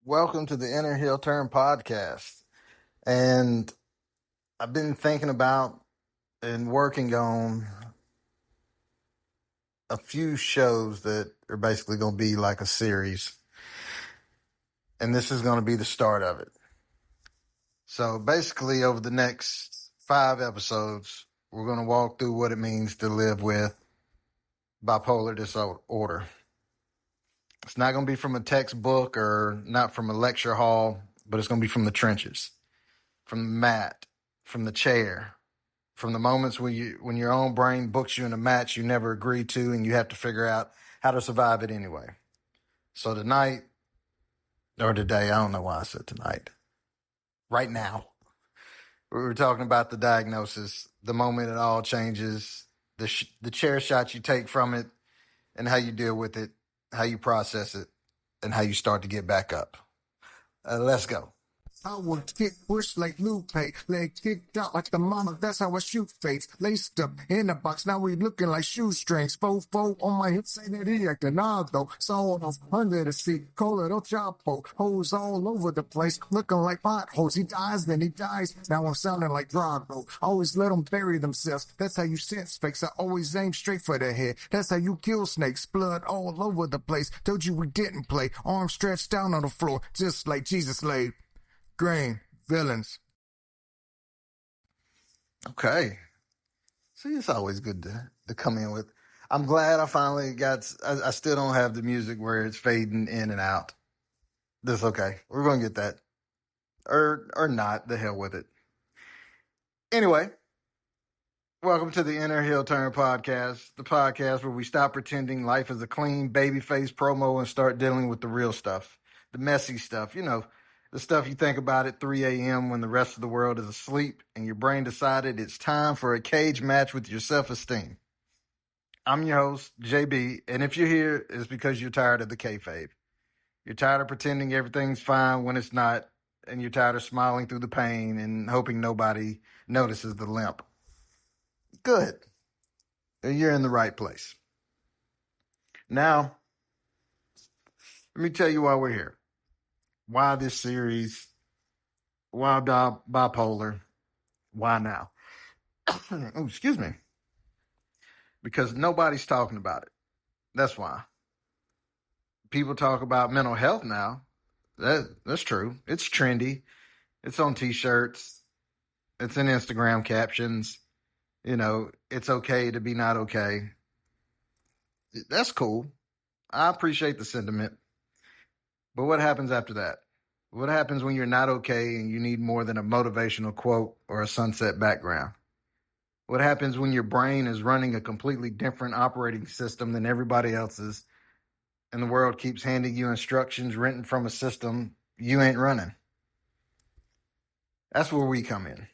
Welcome to the Inner Heel Turn podcast. And I've been thinking about and working on a few shows that are basically going to be like a series. And this is going to be the start of it. So basically, over the next 5 episodes, we're going to walk through what it means to live with bipolar disorder. It's not going to be from a textbook or not from a lecture hall, but it's going to be from the trenches, from the mat, from the chair, from the moments when your own brain books you in a match you never agreed to and you have to figure out how to survive it anyway. So tonight, or today, I don't know why I said tonight, right now, we were talking about the diagnosis, the moment it all changes, the chair shot you take from it, and how you deal with it, how you process it, and how you start to get back up. Let's go. I would kick push like Lupe, leg kicked out like the mama, that's how I shoot face. Laced up in the box, now we looking like shoestrings. Fofo on my hips, say that he acting odd though. Sold off under the seat, Colorado Chapo, hoes all over the place, looking like potholes. He dies, then he dies, now I'm sounding like Drago. Always let them bury themselves, that's how you sense fakes. I always aim straight for the head, that's how you kill snakes. Blood all over the place, told you we didn't play. Arms stretched down on the floor, just like Jesus laid. Grain, villains. Okay. See, it's always good to come in with. I'm glad I finally got. I still don't have the music where it's fading in and out. That's okay. We're gonna get that, or not. The hell with it. Anyway, welcome to the Inner Heel Turn podcast, the podcast where we stop pretending life is a clean babyface promo and start dealing with the real stuff, the messy stuff. The stuff you think about at 3 a.m. when the rest of the world is asleep and your brain decided it's time for a cage match with your self-esteem. I'm your host, JB, and if you're here, it's because you're tired of the kayfabe. You're tired of pretending everything's fine when it's not, and you're tired of smiling through the pain and hoping nobody notices the limp. Good. You're in the right place. Now, let me tell you why we're here. Why this series? Why bipolar? Why now? Oh, excuse me. Because nobody's talking about it. That's why. People talk about mental health now. That's true. It's trendy. It's on t-shirts. It's in Instagram captions. It's okay to be not okay. That's cool. I appreciate the sentiment. But what happens after that? What happens when you're not okay and you need more than a motivational quote or a sunset background? What happens when your brain is running a completely different operating system than everybody else's and the world keeps handing you instructions written from a system you ain't running? That's where we come in.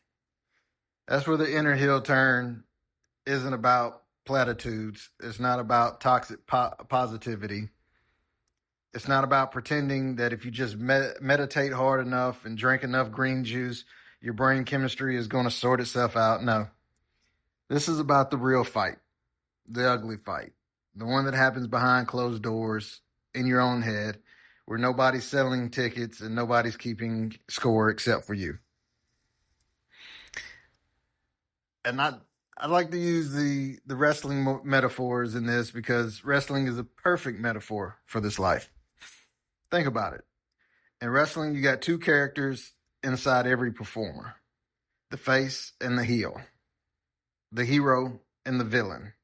That's where the Inner Heel Turn isn't about platitudes. It's not about toxic positivity. It's not about pretending that if you just meditate hard enough and drink enough green juice, your brain chemistry is going to sort itself out. No. This is about the real fight, the ugly fight, the one that happens behind closed doors in your own head where nobody's selling tickets and nobody's keeping score except for you. And I'd like to use the wrestling metaphors in this because wrestling is a perfect metaphor for this life. Think about it. In wrestling, you got 2 characters inside every performer, the face and the heel, the hero and the villain,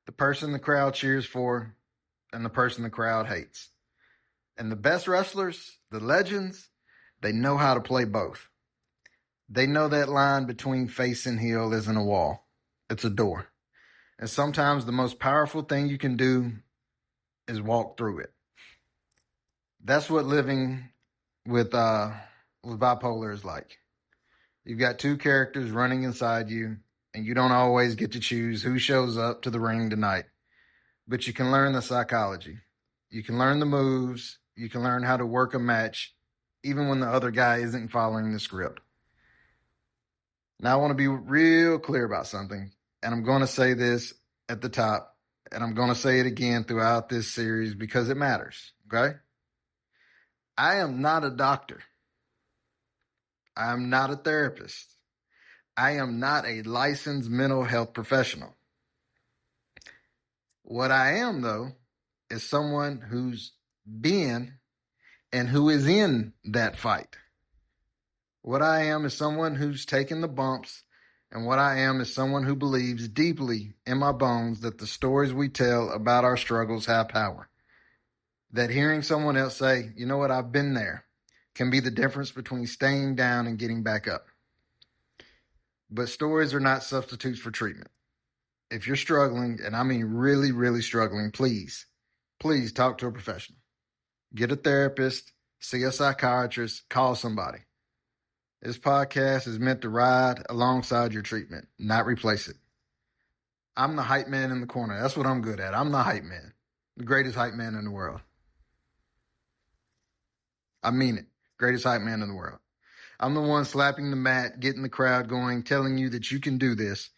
the person the crowd cheers for and the person the crowd hates. And the best wrestlers, the legends, they know how to play both. They know that line between face and heel isn't a wall. It's a door. And sometimes the most powerful thing you can do is walk through it. That's what living with bipolar is like. You've got 2 characters running inside you, and you don't always get to choose who shows up to the ring tonight. But you can learn the psychology. You can learn the moves. You can learn how to work a match, even when the other guy isn't following the script. Now, I want to be real clear about something, and I'm going to say this at the top, and I'm going to say it again throughout this series because it matters, okay? I am not a doctor. I am not a therapist. I am not a licensed mental health professional. What I am, though, is someone who's been and who is in that fight. What I am is someone who's taken the bumps, and what I am is someone who believes deeply in my bones that the stories we tell about our struggles have power. That hearing someone else say, you know what, I've been there, can be the difference between staying down and getting back up. But stories are not substitutes for treatment. If you're struggling, and I mean really, really struggling, please talk to a professional. Get a therapist, see a psychiatrist, call somebody. This podcast is meant to ride alongside your treatment, not replace it. I'm the hype man in the corner. That's what I'm good at. I'm the hype man, the greatest hype man in the world. I mean it. Greatest hype man in the world. I'm the one slapping the mat, getting the crowd going, telling you that you can do this.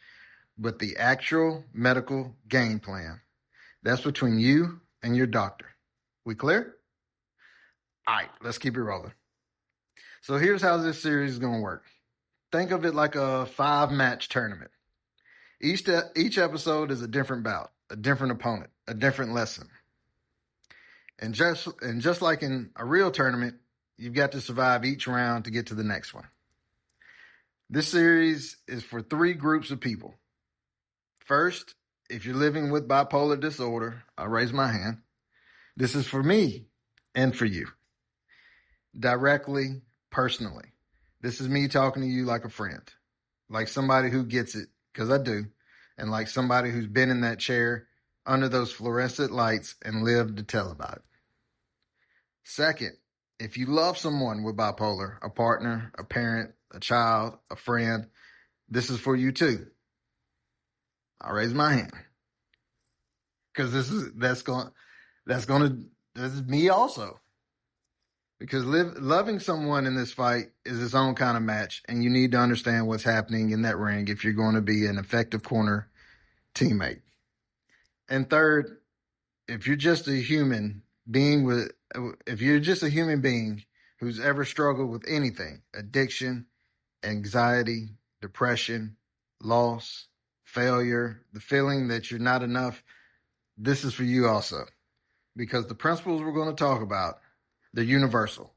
But the actual medical game plan, that's between you and your doctor. We clear? All right, let's keep it rolling. So here's how this series is going to work. Think of it like a 5-match tournament. Each episode is a different bout, a different opponent, a different lesson. And just like in a real tournament, you've got to survive each round to get to the next one. This series is for 3 groups of people. First, if you're living with bipolar disorder, I'll raise my hand. This is for me and for you. Directly, personally. This is me talking to you like a friend, like somebody who gets it, because I do, and like somebody who's been in that chair under those fluorescent lights and lived to tell about it. Second, if you love someone with bipolar, a partner, a parent, a child, a friend, this is for you too. I'll raise my hand. Because this is me also. Because loving someone in this fight is its own kind of match, and you need to understand what's happening in that ring if you're going to be an effective corner teammate. And third, if you're just a human being who's ever struggled with anything, addiction, anxiety, depression, loss, failure, the feeling that you're not enough, this is for you also. Because the principles we're going to talk about, they're universal.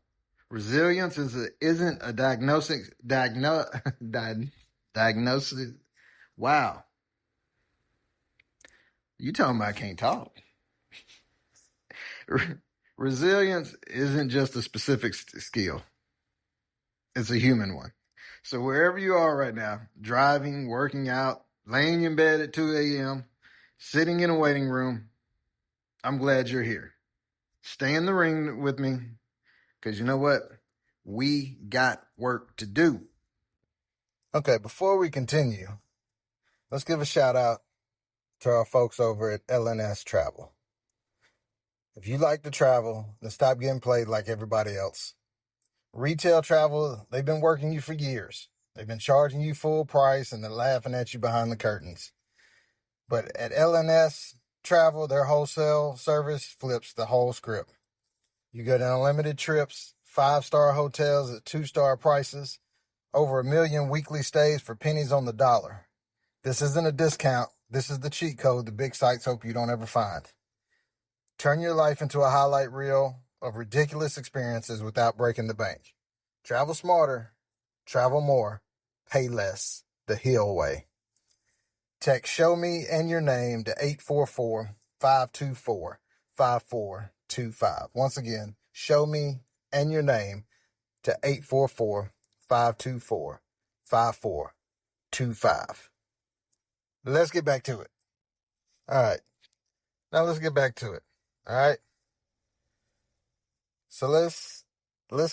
Resilience isn't a diagnosis. Wow. You telling me I can't talk. Resilience isn't just a specific skill. It's a human one. So wherever you are right now, driving, working out, laying in bed at 2 a.m., sitting in a waiting room, I'm glad you're here. Stay in the ring with me, because you know what? We got work to do. Okay, before we continue, let's give a shout out to our folks over at LNS Travel. If you like to travel, then stop getting played like everybody else. Retail travel, they've been working you for years. They've been charging you full price and they're laughing at you behind the curtains. But at LNS Travel, their wholesale service flips the whole script. You get unlimited trips, 5-star hotels at 2-star prices, over 1 million weekly stays for pennies on the dollar. This isn't a discount. This is the cheat code the big sites hope you don't ever find. Turn your life into a highlight reel of ridiculous experiences without breaking the bank. Travel smarter, travel more, pay less, the Hill way. Text "Show Me" and your name to 844-524-5425. Once again, "Show Me" and your name to 844-524-5425. Let's get back to it. All right. Now let's get back to it. All right. So let's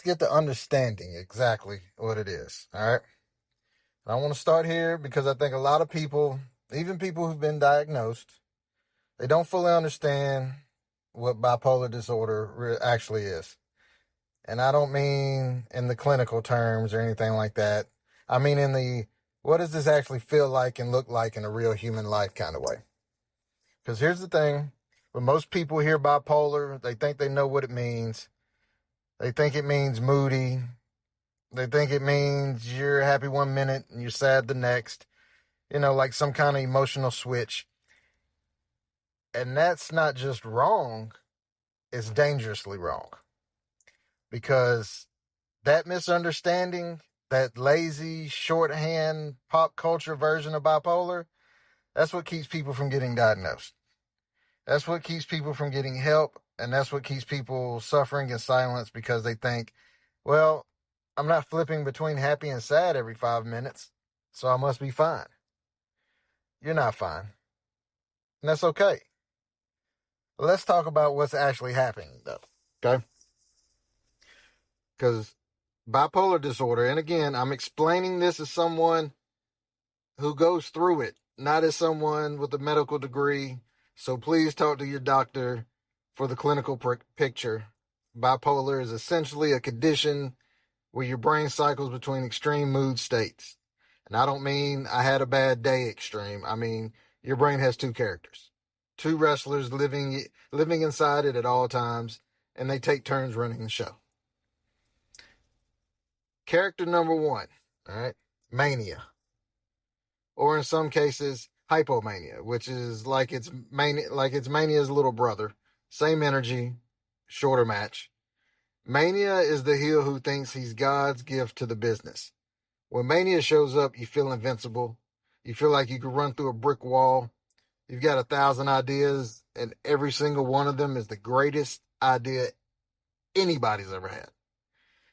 get to understanding exactly what it is. All right. And I want to start here because I think a lot of people, even people who've been diagnosed, they don't fully understand what bipolar disorder actually is. And I don't mean in the clinical terms or anything like that. I mean in the, what does this actually feel like and look like in a real human life kind of way? Because here's the thing. When most people hear bipolar, they think they know what it means. They think it means moody. They think it means you're happy one minute and you're sad the next. Like some kind of emotional switch. And that's not just wrong, it's dangerously wrong. Because that misunderstanding, that lazy, shorthand, pop culture version of bipolar, that's what keeps people from getting diagnosed. That's what keeps people from getting help. And that's what keeps people suffering in silence because they think, well, I'm not flipping between happy and sad every 5 minutes, so I must be fine. You're not fine. And that's okay. Let's talk about what's actually happening, though. Okay? Because bipolar disorder, and again, I'm explaining this as someone who goes through it, not as someone with a medical degree. So please talk to your doctor for the clinical picture. Bipolar is essentially a condition where your brain cycles between extreme mood states. And I don't mean I had a bad day extreme. I mean, your brain has two characters, two wrestlers living inside it at all times, and they take turns running the show. Character number one, all right, mania. Or in some cases, hypomania, which is like it's mania's little brother. Same energy, shorter match. Mania is the heel who thinks he's God's gift to the business. When mania shows up, you feel invincible. You feel like you could run through a brick wall. You've got 1,000 ideas, and every single one of them is the greatest idea anybody's ever had.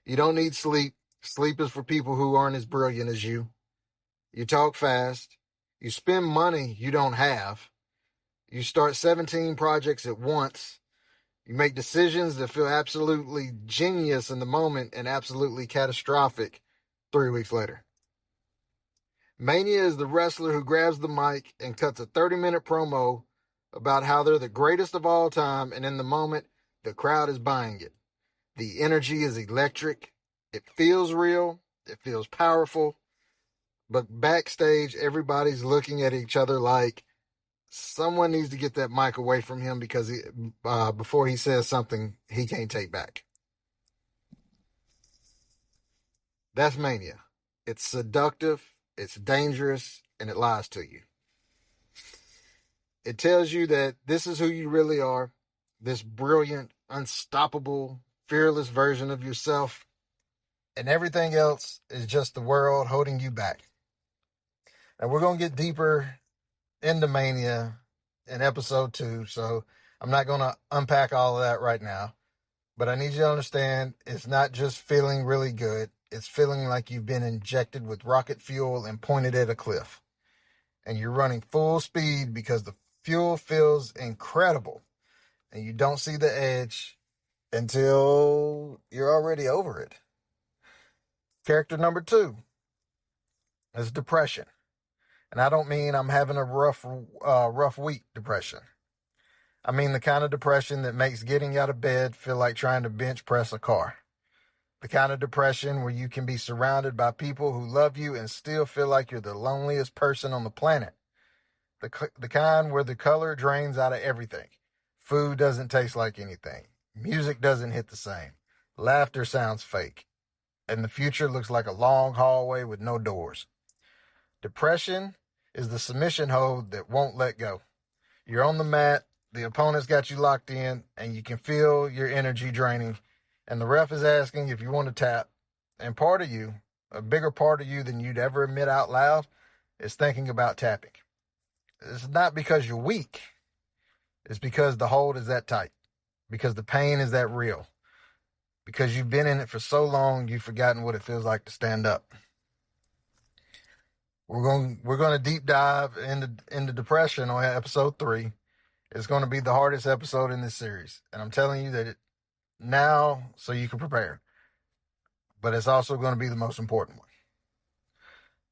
You don't need sleep. Sleep is for people who aren't as brilliant as you. You talk fast. You spend money you don't have. You start 17 projects at once. You make decisions that feel absolutely genius in the moment and absolutely catastrophic 3 weeks later. Mania is the wrestler who grabs the mic and cuts a 30-minute promo about how they're the greatest of all time, and in the moment, the crowd is buying it. The energy is electric. It feels real. It feels powerful. But backstage, everybody's looking at each other like someone needs to get that mic away from him because before he says something he can't take back. That's mania. It's seductive, it's dangerous, and it lies to you. It tells you that this is who you really are, this brilliant, unstoppable, fearless version of yourself, and everything else is just the world holding you back. And we're going to get deeper into mania in episode 2, so I'm not going to unpack all of that right now. But I need you to understand it's not just feeling really good. It's feeling like you've been injected with rocket fuel and pointed at a cliff. And you're running full speed because the fuel feels incredible. And you don't see the edge until you're already over it. Character number 2 is depression. And I don't mean I'm having a rough week depression. I mean the kind of depression that makes getting out of bed feel like trying to bench press a car. The kind of depression where you can be surrounded by people who love you and still feel like you're the loneliest person on the planet. The kind where the color drains out of everything. Food doesn't taste like anything. Music doesn't hit the same. Laughter sounds fake. And the future looks like a long hallway with no doors. Depression is the submission hold that won't let go. You're on the mat, the opponent's got you locked in, and you can feel your energy draining. And the ref is asking if you want to tap. And part of you, a bigger part of you than you'd ever admit out loud, is thinking about tapping. It's not because you're weak. It's because the hold is that tight. Because the pain is that real. Because you've been in it for so long, you've forgotten what it feels like to stand up. We're going to deep dive into depression on episode 3. It's going to be the hardest episode in this series. And I'm telling you that now so you can prepare. But it's also going to be the most important one.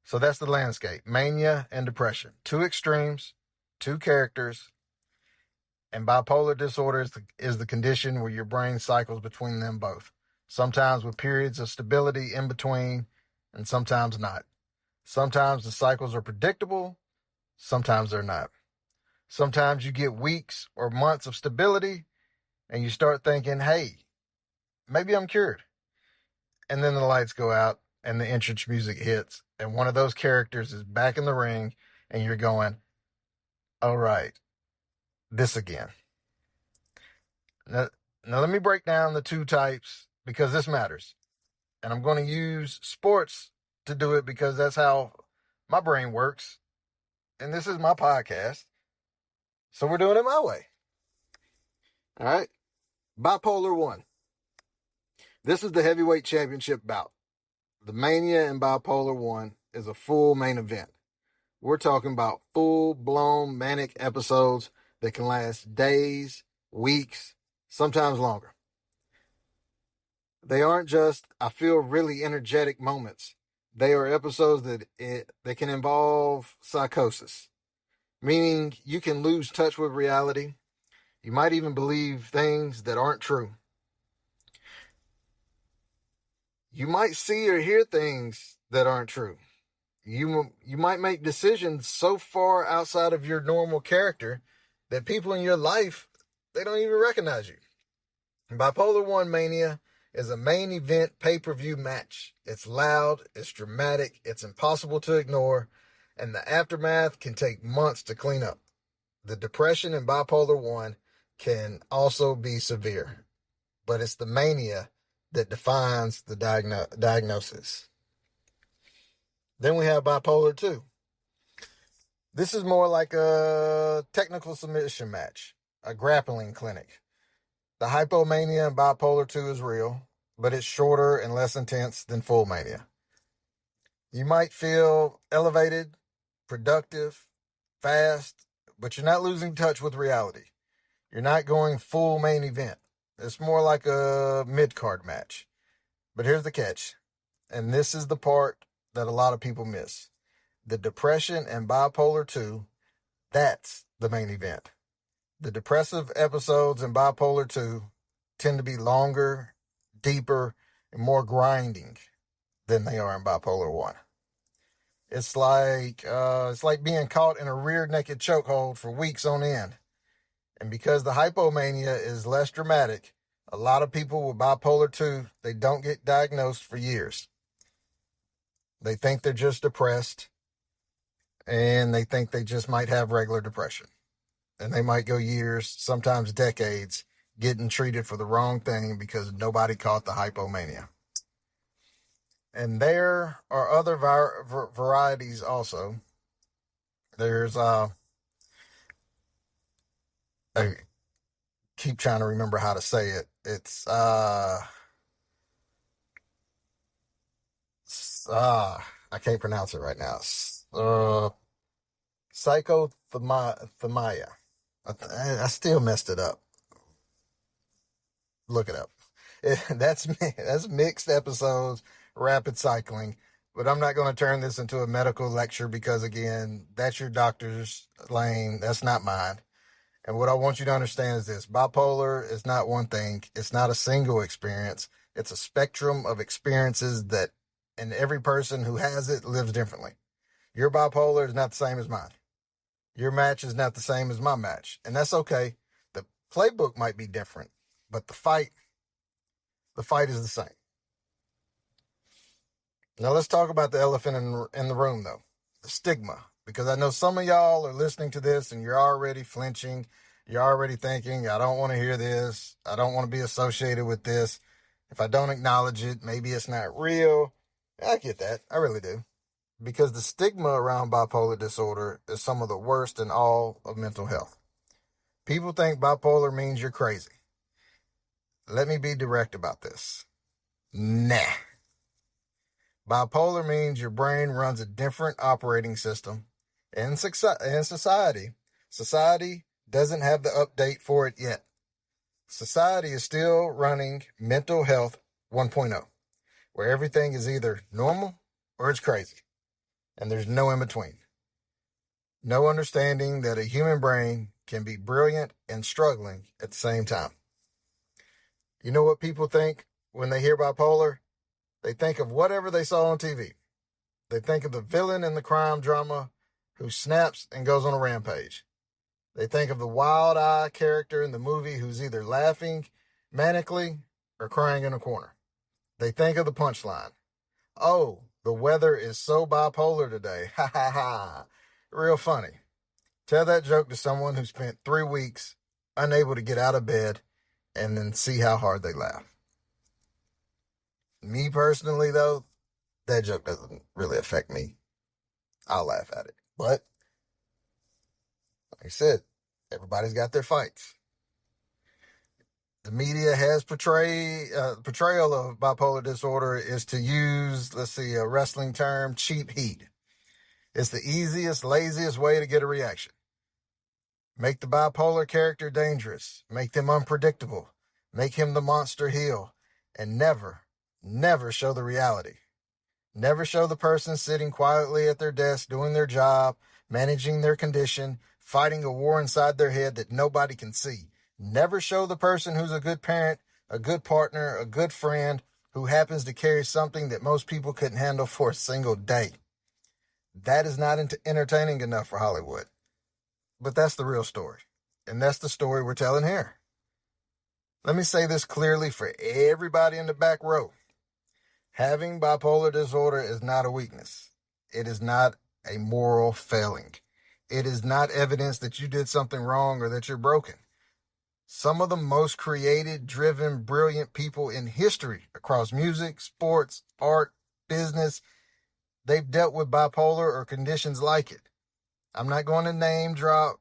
So that's the landscape. Mania and depression. 2 extremes, 2 characters. And bipolar disorder is the condition where your brain cycles between them both. Sometimes with periods of stability in between, and sometimes not. Sometimes the cycles are predictable, sometimes they're not. Sometimes you get weeks or months of stability, and you start thinking, hey, maybe I'm cured. And then the lights go out and the entrance music hits, and one of those characters is back in the ring, and you're going, all right, this again. Now, now let me break down the two types because this matters. And I'm going to use sports to do it because that's how my brain works. And this is my podcast. So we're doing it my way. All right. Bipolar 1. This is the heavyweight championship bout. The Mania in Bipolar 1 is a full main event. We're talking about full-blown manic episodes that can last days, weeks, sometimes longer. They aren't just, I feel really energetic moments. They are episodes that can involve psychosis, meaning you can lose touch with reality. You might even believe things that aren't true. You might see or hear things that aren't true. You might make decisions so far outside of your normal character that people in your life, they don't even recognize you. Bipolar 1 Mania is a main event pay-per-view match. It's loud, it's dramatic, it's impossible to ignore, and the aftermath can take months to clean up. The depression in Bipolar 1 can also be severe, but it's the mania that defines the diagnosis. Then we have Bipolar 2. This is more like a technical submission match, a grappling clinic. The hypomania in Bipolar 2 is real, but it's shorter and less intense than full mania. You might feel elevated, productive, fast, but you're not losing touch with reality. You're not going full main event. It's more like a mid-card match. But here's the catch, and this is the part that a lot of people miss. The depression in Bipolar 2, that's the main event. The depressive episodes in Bipolar 2 tend to be longer, deeper, and more grinding than they are in Bipolar 1. It's like being caught in a rear-naked chokehold for weeks on end. And because the hypomania is less dramatic, a lot of people with Bipolar 2, they don't get diagnosed for years. They think they're just depressed, and they think they just might have regular depression. And they might go years, sometimes decades, getting treated for the wrong thing because nobody caught the hypomania. And there are other varieties also. There's, I keep trying to remember how to say it. It's, I can't pronounce it right now. Psychothermia. I still messed it up. Look it up. That's mixed episodes, rapid cycling. But I'm not going to turn this into a medical lecture because, again, that's your doctor's lane. That's not mine. And what I want you to understand is this. Bipolar is not one thing. It's not a single experience. It's a spectrum of experiences that, and every person who has it lives differently. Your bipolar is not the same as mine. Your match is not the same as my match. And that's okay. The playbook might be different, but the fight is the same. Now let's talk about the elephant in the room, though. The stigma. Because I know some of y'all are listening to this and you're already flinching. You're already thinking, I don't want to hear this. I don't want to be associated with this. If I don't acknowledge it, maybe it's not real. I get that. I really do. Because the stigma around bipolar disorder is some of the worst in all of mental health. People think bipolar means you're crazy. Let me be direct about this. Nah. Bipolar means your brain runs a different operating system. In society doesn't have the update for it yet. Society is still running mental health 1.0, where everything is either normal or it's crazy. And there's no in between. No understanding that a human brain can be brilliant and struggling at the same time. You know what people think when they hear bipolar? They think of whatever they saw on TV. They think of the villain in the crime drama who snaps and goes on a rampage. They think of the wild-eye character in the movie who's either laughing manically or crying in a corner. They think of the punchline. Oh, the weather is so bipolar today. Ha ha ha. Real funny. Tell that joke to someone who spent 3 weeks unable to get out of bed and then see how hard they laugh. Me personally, though, that joke doesn't really affect me. I'll laugh at it. But, like I said, everybody's got their fights. The media has portrayal of bipolar disorder is to use, a wrestling term, cheap heat. It's the easiest, laziest way to get a reaction. Make the bipolar character dangerous. Make them unpredictable. Make him the monster heel. And never, never show the reality. Never show the person sitting quietly at their desk, doing their job, managing their condition, fighting a war inside their head that nobody can see. Never show the person who's a good parent, a good partner, a good friend, who happens to carry something that most people couldn't handle for a single day. That is not entertaining enough for Hollywood. But that's the real story. And that's the story we're telling here. Let me say this clearly for everybody in the back row. Having bipolar disorder is not a weakness. It is not a moral failing. It is not evidence that you did something wrong or that you're broken. Some of the most creative, driven, brilliant people in history across music, sports, art, business, they've dealt with bipolar or conditions like it. I'm not going to name drop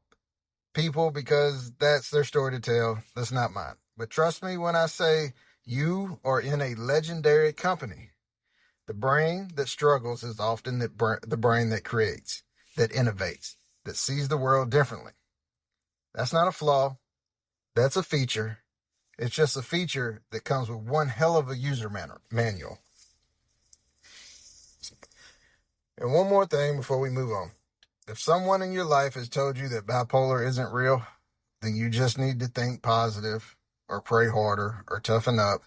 people because that's their story to tell. That's not mine. But trust me when I say you are in a legendary company. The brain that struggles is often the brain that creates, that innovates, that sees the world differently. That's not a flaw. That's a feature. It's just a feature that comes with one hell of a user manual. And one more thing before we move on. If someone in your life has told you that bipolar isn't real, then you just need to think positive or pray harder or toughen up.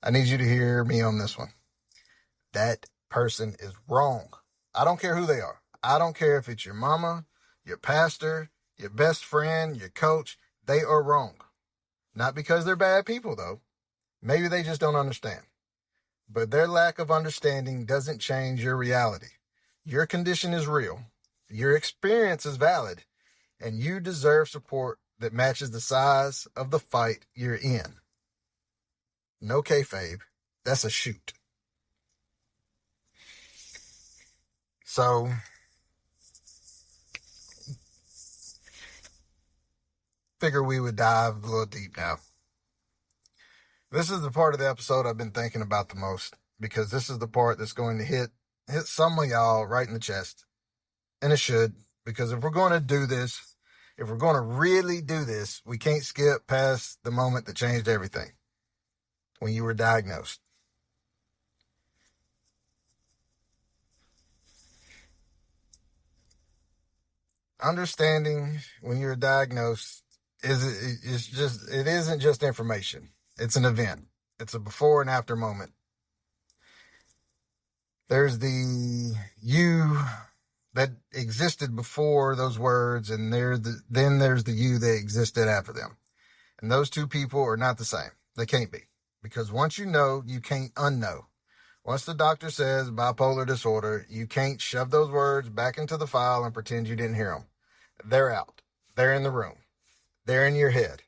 I need you to hear me on this one. That person is wrong. I don't care who they are. I don't care if it's your mama, your pastor, your best friend, your coach. They are wrong. Not because they're bad people, though. Maybe they just don't understand. But their lack of understanding doesn't change your reality. Your condition is real. Your experience is valid. And you deserve support that matches the size of the fight you're in. No kayfabe. That's a shoot. So, figure we would dive a little deep now. This is the part of the episode I've been thinking about the most, because this is the part that's going to hit some of y'all right in the chest. And it should, because if we're going to do this, if we're going to really do this, we can't skip past the moment that changed everything. When you were diagnosed. Understanding when you're diagnosed it isn't just information. It's an event. It's a before and after moment. There's the you that existed before those words, and then there's the you that existed after them. And those two people are not the same. They can't be. Because once you know, you can't unknow. Once the doctor says bipolar disorder, you can't shove those words back into the file and pretend you didn't hear them. They're out. They're in the room. They're in your head.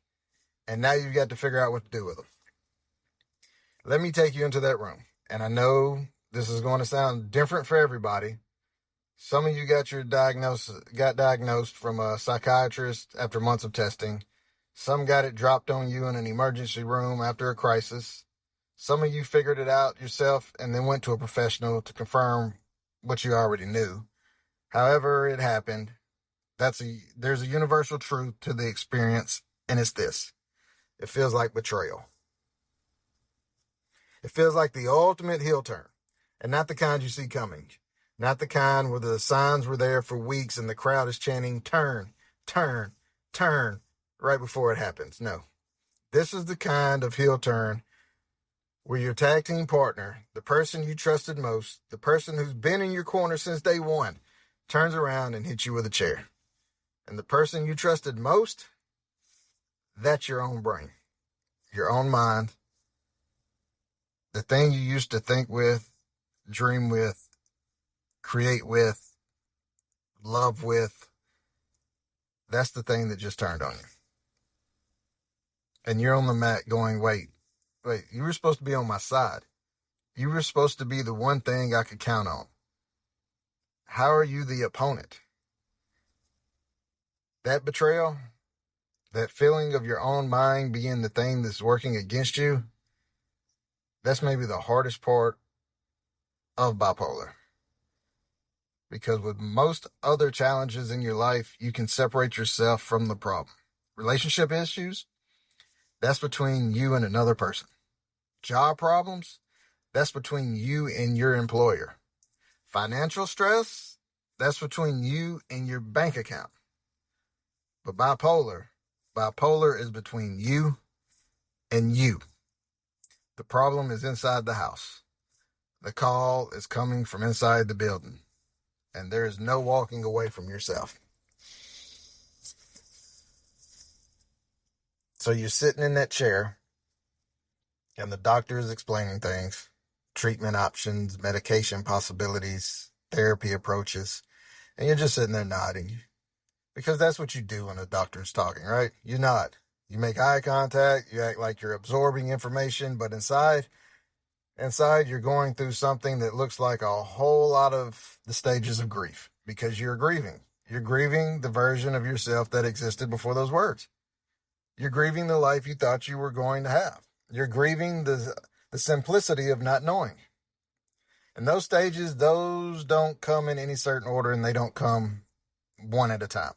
And now you've got to figure out what to do with them. Let me take you into that room. And I know this is going to sound different for everybody. Some of you got diagnosed from a psychiatrist after months of testing. Some got it dropped on you in an emergency room after a crisis. Some of you figured it out yourself and then went to a professional to confirm what you already knew. However it happened, there's a universal truth to the experience, and it's this. It feels like betrayal. It feels like the ultimate heel turn, and not the kind you see coming. Not the kind where the signs were there for weeks and the crowd is chanting, turn, turn, turn, right before it happens. No. This is the kind of heel turn where your tag team partner, the person you trusted most, the person who's been in your corner since day one, turns around and hits you with a chair. And the person you trusted most, that's your own brain, your own mind, the thing you used to think with, dream with, create with, love with, that's the thing that just turned on you. And you're on the mat going, wait, you were supposed to be on my side. You were supposed to be the one thing I could count on. How are you the opponent? That betrayal, that feeling of your own mind being the thing that's working against you, that's maybe the hardest part of bipolar. Because with most other challenges in your life, you can separate yourself from the problem. Relationship issues, that's between you and another person. Job problems, that's between you and your employer. Financial stress, that's between you and your bank account. But bipolar is between you and you. The problem is inside the house. The call is coming from inside the building. And there is no walking away from yourself. So you're sitting in that chair, and the doctor is explaining things, treatment options, medication possibilities, therapy approaches, and you're just sitting there nodding. Because that's what you do when a doctor's talking, right? You nod. You make eye contact, you act like you're absorbing information, but inside you're going through something that looks like a whole lot of the stages of grief, because you're grieving. You're grieving the version of yourself that existed before those words. You're grieving the life you thought you were going to have. You're grieving the simplicity of not knowing. And those stages, those don't come in any certain order, and they don't come one at a time.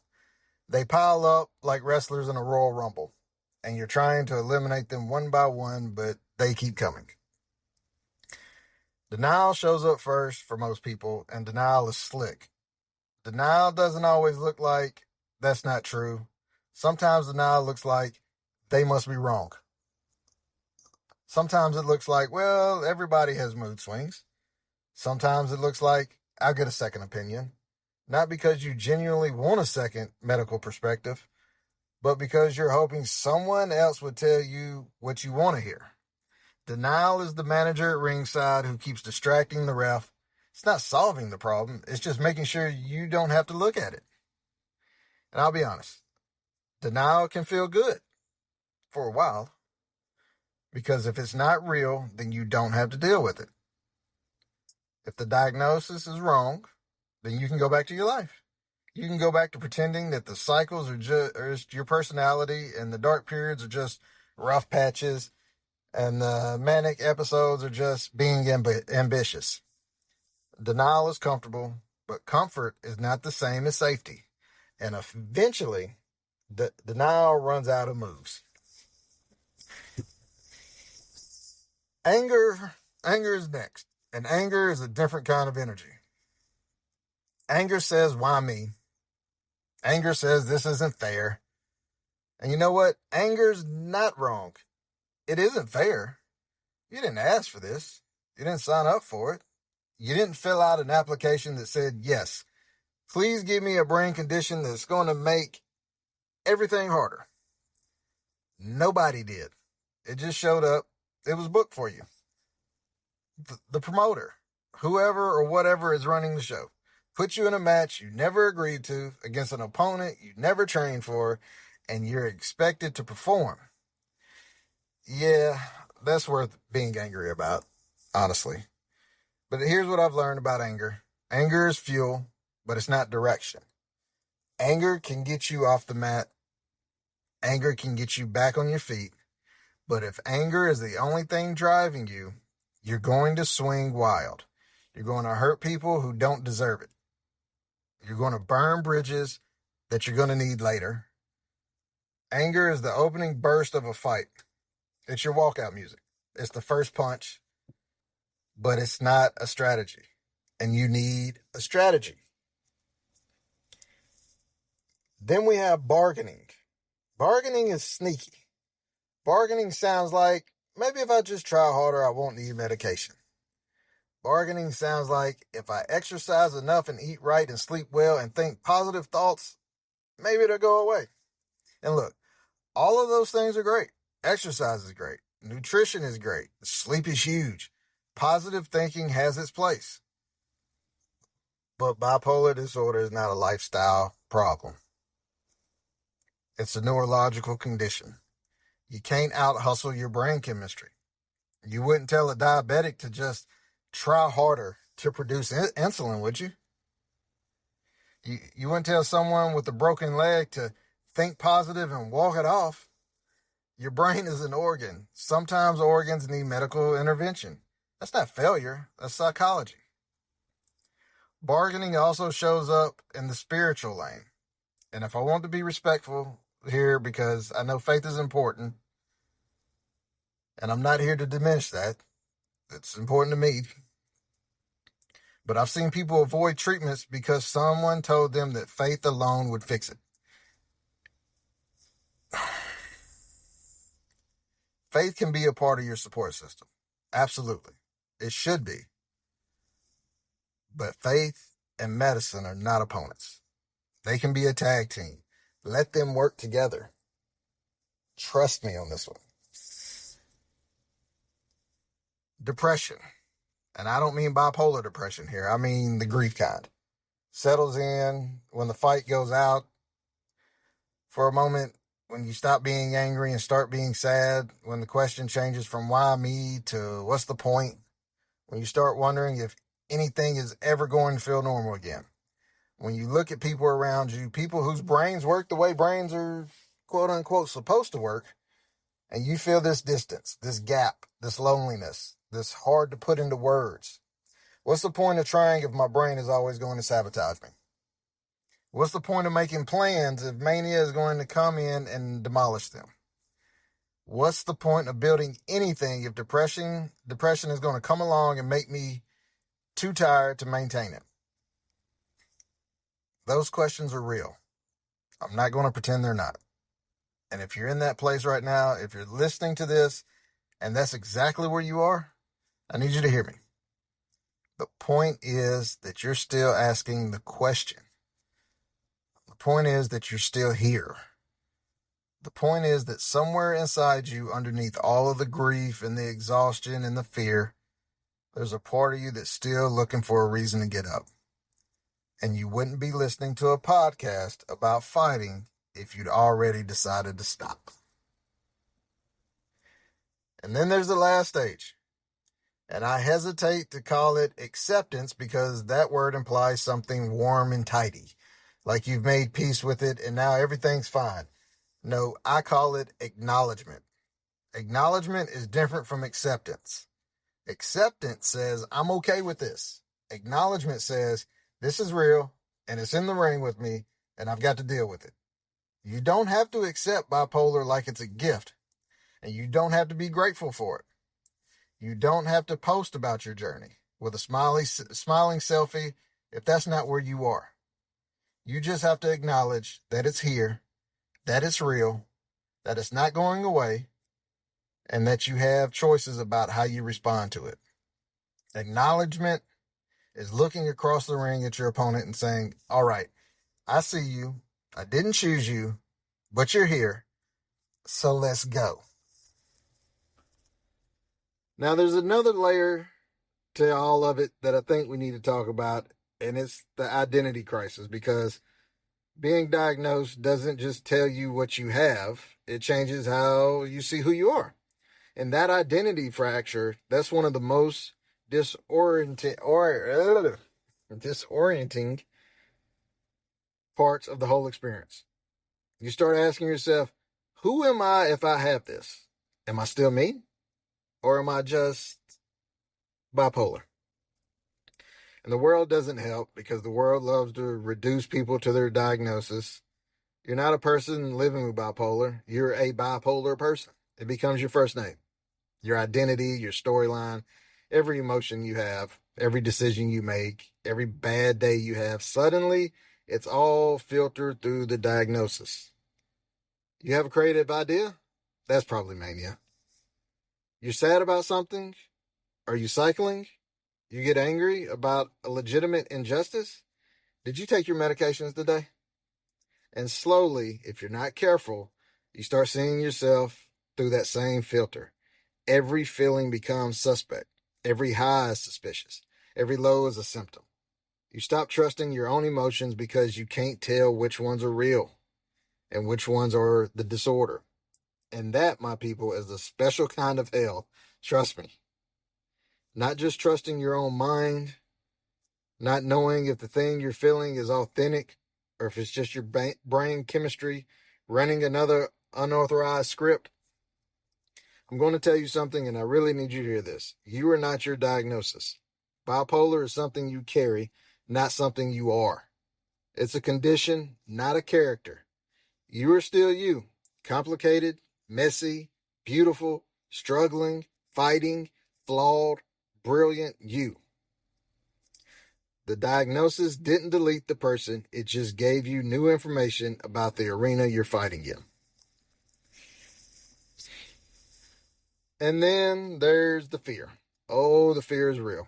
They pile up like wrestlers in a Royal Rumble, and you're trying to eliminate them one by one, but they keep coming. Denial shows up first for most people, and denial is slick. Denial doesn't always look like that's not true. Sometimes denial looks like they must be wrong. Sometimes it looks like, well, everybody has mood swings. Sometimes it looks like I'll get a second opinion. Not because you genuinely want a second medical perspective, but because you're hoping someone else would tell you what you want to hear. Denial is the manager at ringside who keeps distracting the ref. It's not solving the problem. It's just making sure you don't have to look at it. And I'll be honest, denial can feel good for a while, because if it's not real, then you don't have to deal with it. If the diagnosis is wrong, then you can go back to your life. You can go back to pretending that the cycles are just your personality, and the dark periods are just rough patches, and the manic episodes are just being ambitious. Denial is comfortable, but comfort is not the same as safety. And eventually, denial runs out of moves. Anger is next. And anger is a different kind of energy. Anger says, why me? Anger says this isn't fair. And you know what? Anger's not wrong. It isn't fair. You didn't ask for this. You didn't sign up for it. You didn't fill out an application that said, yes, please give me a brain condition that's going to make everything harder. Nobody did. It just showed up. It was booked for you. The promoter, whoever or whatever is running the show, put you in a match you never agreed to against an opponent you never trained for, and you're expected to perform. Yeah, that's worth being angry about, honestly. But here's what I've learned about anger. Anger is fuel, but it's not direction. Anger can get you off the mat. Anger can get you back on your feet. But if anger is the only thing driving you, you're going to swing wild. You're going to hurt people who don't deserve it. You're going to burn bridges that you're going to need later. Anger is the opening burst of a fight. It's your walkout music. It's the first punch, but it's not a strategy. And you need a strategy. Then we have bargaining. Bargaining is sneaky. Bargaining sounds like, maybe if I just try harder, I won't need medication. Bargaining sounds like, if I exercise enough and eat right and sleep well and think positive thoughts, maybe it'll go away. And look, all of those things are great. Exercise is great. Nutrition is great. Sleep is huge. Positive thinking has its place. But bipolar disorder is not a lifestyle problem. It's a neurological condition. You can't out hustle your brain chemistry. You wouldn't tell a diabetic to just try harder to produce insulin, would you? You wouldn't tell someone with a broken leg to think positive and walk it off. Your brain is an organ. Sometimes organs need medical intervention. That's not failure. That's psychology. Bargaining also shows up in the spiritual lane. And if I want to be respectful here, because I know faith is important, and I'm not here to diminish that, it's important to me. But I've seen people avoid treatments because someone told them that faith alone would fix it. Faith can be a part of your support system. Absolutely. It should be. But faith and medicine are not opponents. They can be a tag team. Let them work together. Trust me on this one. Depression. And I don't mean bipolar depression here. I mean the grief kind. Settles in when the fight goes out. For a moment, when you stop being angry and start being sad, when the question changes from why me to what's the point, when you start wondering if anything is ever going to feel normal again. When you look at people around you, people whose brains work the way brains are quote unquote supposed to work, and you feel this distance, this gap, this loneliness, this hard to put into words. What's the point of trying if my brain is always going to sabotage me? What's the point of making plans if mania is going to come in and demolish them? What's the point of building anything if depression is going to come along and make me too tired to maintain it? Those questions are real. I'm not going to pretend they're not. And if you're in that place right now, if you're listening to this and that's exactly where you are, I need you to hear me. The point is that you're still asking the question. The point is that you're still here. The point is that somewhere inside you, underneath all of the grief and the exhaustion and the fear, there's a part of you that's still looking for a reason to get up. And you wouldn't be listening to a podcast about fighting if you'd already decided to stop. And then there's the last stage. And I hesitate to call it acceptance because that word implies something warm and tidy, like you've made peace with it and now everything's fine. No, I call it acknowledgement. Acknowledgement is different from acceptance. Acceptance says, I'm okay with this. Acknowledgement says, this is real and it's in the ring with me and I've got to deal with it. You don't have to accept bipolar like it's a gift, and you don't have to be grateful for it. You don't have to post about your journey with a smiling selfie if that's not where you are. You just have to acknowledge that it's here, that it's real, that it's not going away, and that you have choices about how you respond to it. Acknowledgement is looking across the ring at your opponent and saying, all right, I see you. I didn't choose you, but you're here. So let's go. Now, there's another layer to all of it that I think we need to talk about, and it's the identity crisis, because being diagnosed doesn't just tell you what you have, it changes how you see who you are. And that identity fracture, that's one of the most disorienting parts of the whole experience. You start asking yourself, who am I if I have this? Am I still me? Or am I just bipolar? And the world doesn't help because the world loves to reduce people to their diagnosis. You're not a person living with bipolar. You're a bipolar person. It becomes your first name, your identity, your storyline, every emotion you have, every decision you make, every bad day you have. Suddenly, it's all filtered through the diagnosis. You have a creative idea? That's probably mania. You're sad about something? Are you cycling? You get angry about a legitimate injustice? Did you take your medications today? And slowly, if you're not careful, you start seeing yourself through that same filter. every feeling becomes suspect. Every high is suspicious. Every low is a symptom. You stop trusting your own emotions because you can't tell which ones are real and which ones are the disorder. And that, my people, is a special kind of hell. Trust me. Not just trusting your own mind, not knowing if the thing you're feeling is authentic or if it's just your brain chemistry running another unauthorized script. I'm going to tell you something, and I really need you to hear this. You are not your diagnosis. Bipolar is something you carry, not something you are. It's a condition, not a character. You are still you. Complicated, messy, beautiful, struggling, fighting, flawed, brilliant you. The diagnosis didn't delete the person. It just gave you new information about the arena you're fighting in. And then there's the fear. Oh, the fear is real.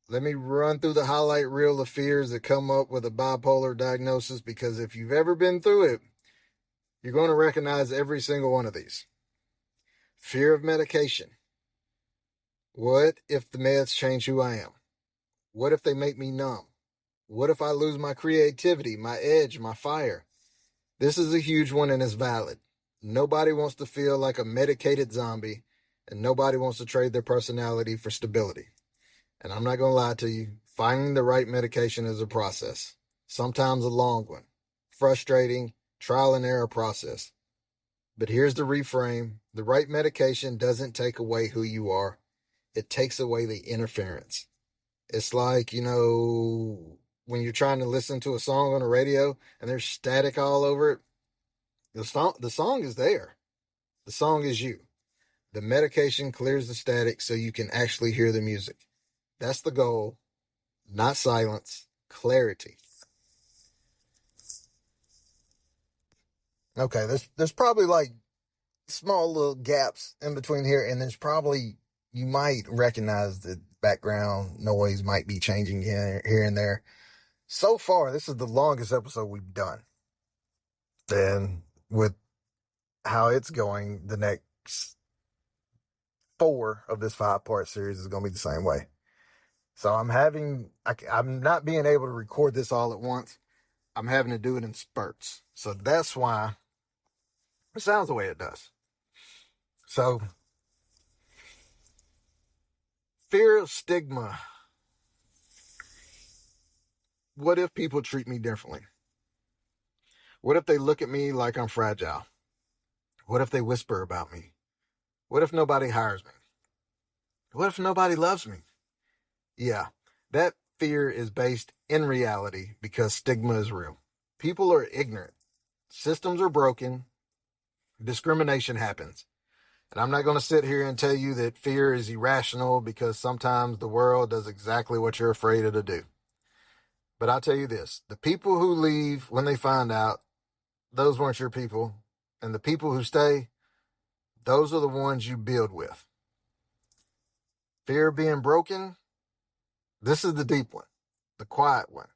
Let me run through the highlight reel of fears that come up with a bipolar diagnosis, because if you've ever been through it, you're going to recognize every single one of these. Fear of medication. What if the meds change who I am? What if they make me numb? What if I lose my creativity, my edge, my fire? This is a huge one and it's valid. Nobody wants to feel like a medicated zombie, and nobody wants to trade their personality for stability. And I'm not going to lie to you, finding the right medication is a process. Sometimes a long one. Frustrating, trial and error process. But here's the reframe. The right medication doesn't take away who you are. It takes away the interference. It's like, when you're trying to listen to a song on the radio and there's static all over it. The song is there. The song is you. The medication clears the static so you can actually hear the music. That's the goal. Not silence, clarity. Okay, there's probably like small little gaps in between here, and there's probably, you might recognize the background noise might be changing here and there. So far, this is the longest episode we've done. And with how it's going, the next 4 of this 5-part series is going to be the same way. So I'm not being able to record this all at once. I'm having to do it in spurts. So that's why it sounds the way it does. So, fear of stigma. What if people treat me differently? What if they look at me like I'm fragile? What if they whisper about me? What if nobody hires me? What if nobody loves me? Yeah, that fear is based in reality because stigma is real. People are ignorant. Systems are broken. Discrimination happens. And I'm not going to sit here and tell you that fear is irrational, because sometimes the world does exactly what you're afraid of to do. But I'll tell you this, the people who leave when they find out, those weren't your people. And the people who stay, those are the ones you build with. Fear of being broken, this is the deep one, the quiet one.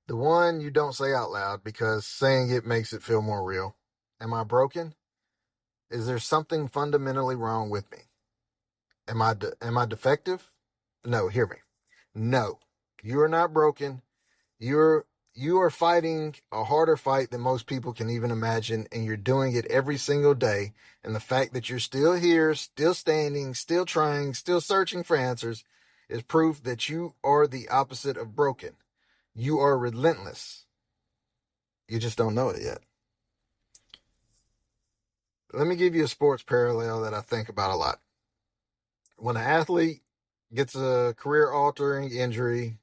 The one you don't say out loud because saying it makes it feel more real. Am I broken? Is there something fundamentally wrong with me? Am I defective? No, hear me. No, you are not broken. You are fighting a harder fight than most people can even imagine, and you're doing it every single day. And the fact that you're still here, still standing, still trying, still searching for answers is proof that you are the opposite of broken. You are relentless. You just don't know it yet. Let me give you a sports parallel that I think about a lot. When an athlete gets a career-altering injury,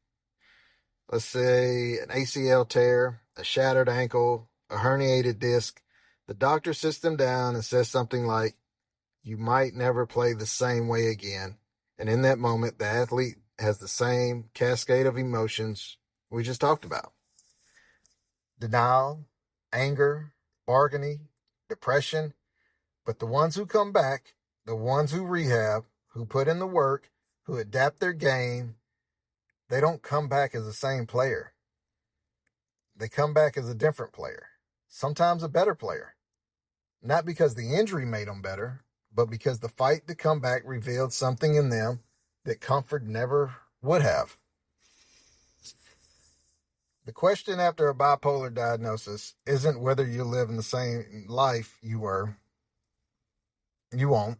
let's say an ACL tear, a shattered ankle, a herniated disc, the doctor sits them down and says something like, "You might never play the same way again." And in that moment, the athlete has the same cascade of emotions we just talked about. Denial, anger, bargaining, depression. But the ones who come back, the ones who rehab, who put in the work, who adapt their game, they don't come back as the same player. They come back as a different player, sometimes a better player. Not because the injury made them better, but because the fight to come back revealed something in them that comfort never would have. The question after a bipolar diagnosis isn't whether you live in the same life you were. You won't.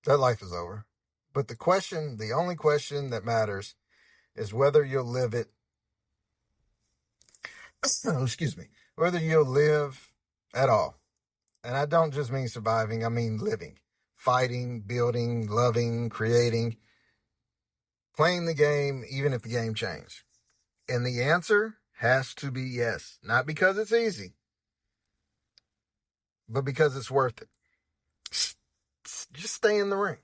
That life is over. But the only question that matters, is whether you'll live it. Excuse me. Whether you'll live at all. And I don't just mean surviving, I mean living. Fighting, building, loving, creating. Playing the game, even if the game changed. And the answer has to be yes. Not because it's easy, but because it's worth it. Just stay in the ring.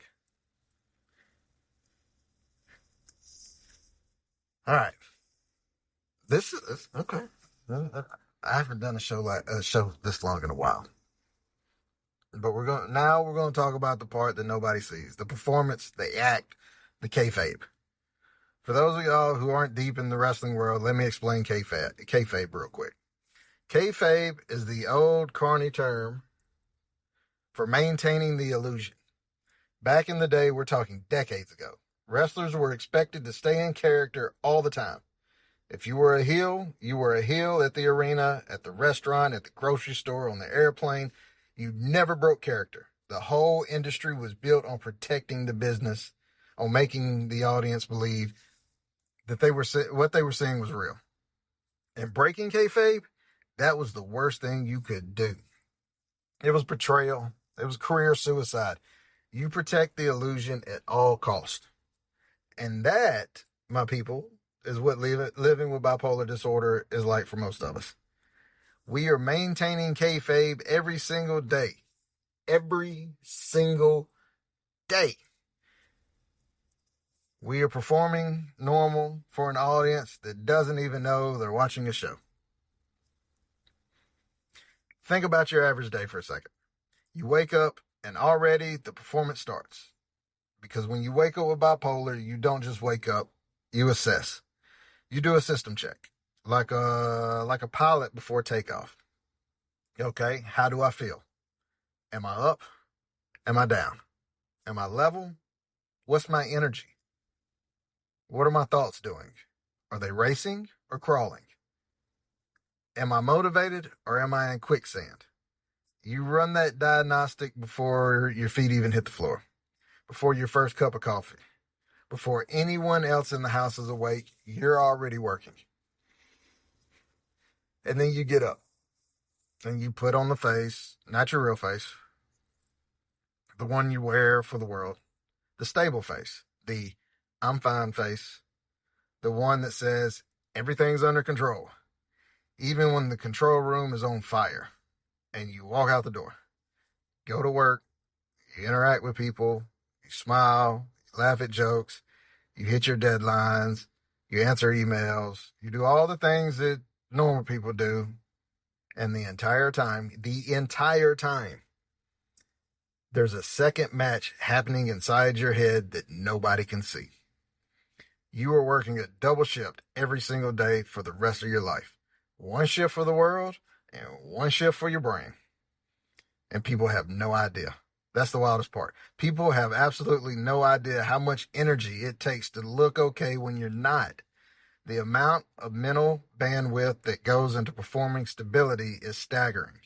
All right. This is okay. I haven't done a show this long in a while. But we're going to talk about the part that nobody sees. The performance, the act, the kayfabe. For those of y'all who aren't deep in the wrestling world, let me explain kayfabe real quick. Kayfabe is the old corny term for maintaining the illusion. Back in the day, we're talking decades ago, wrestlers were expected to stay in character all the time. If you were a heel, you were a heel at the arena, at the restaurant, at the grocery store, on the airplane. You never broke character. The whole industry was built on protecting the business, on making the audience believe that what they were seeing was real. And breaking kayfabe, that was the worst thing you could do. It was betrayal. It was career suicide. You protect the illusion at all cost. And that, my people, is what living with bipolar disorder is like for most of us. We are maintaining kayfabe every single day. Every single day. We are performing normal for an audience that doesn't even know they're watching a show. Think about your average day for a second. You wake up and already the performance starts. Because when you wake up with bipolar, you don't just wake up, you assess. You do a system check, like a pilot before takeoff. Okay, how do I feel? Am I up? Am I down? Am I level? What's my energy? What are my thoughts doing? Are they racing or crawling? Am I motivated or am I in quicksand? You run that diagnostic before your feet even hit the floor, before your first cup of coffee, before anyone else in the house is awake. You're already working. And then you get up and you put on the face, not your real face, the one you wear for the world, the stable face, the I'm fine face, the one that says everything's under control, even when the control room is on fire. And you walk out the door, go to work, you interact with people, you smile, you laugh at jokes, you hit your deadlines, you answer emails, you do all the things that normal people do. And the entire time, there's a second match happening inside your head that nobody can see. You are working a double shift every single day for the rest of your life. One shift for the world and one shift for your brain. And people have no idea. That's the wildest part. People have absolutely no idea how much energy it takes to look okay when you're not. The amount of mental bandwidth that goes into performing stability is staggering.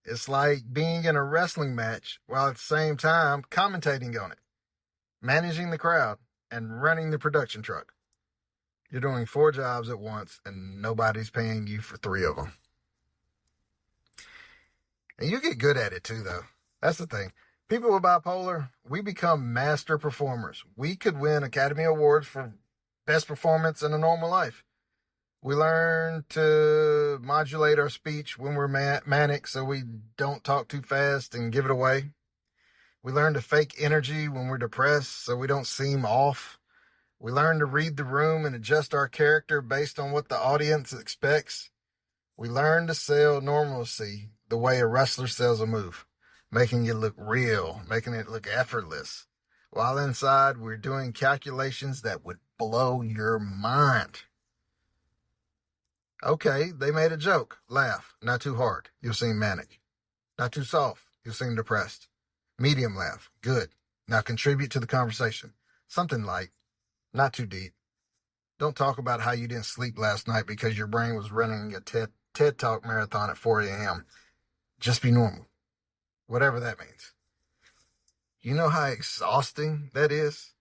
It's like being in a wrestling match while at the same time commentating on it, managing the crowd, and running the production truck. You're doing 4 jobs at once and nobody's paying you for 3 of them. And you get good at it too, though. That's the thing. People with bipolar, we become master performers. We could win Academy Awards for best performance in a normal life. We learn to modulate our speech when we're manic so we don't talk too fast and give it away. We learn to fake energy when we're depressed so we don't seem off. We learn to read the room and adjust our character based on what the audience expects. We learn to sell normalcy the way a wrestler sells a move, making it look real, making it look effortless. While inside, we're doing calculations that would blow your mind. Okay, they made a joke. Laugh. Not too hard. You'll seem manic. Not too soft. You'll seem depressed. Medium laugh. Good. Now contribute to the conversation. Something light, not too deep. Don't talk about how you didn't sleep last night because your brain was running a TED Talk marathon at 4 a.m. Just be normal, whatever that means. You know how exhausting that is?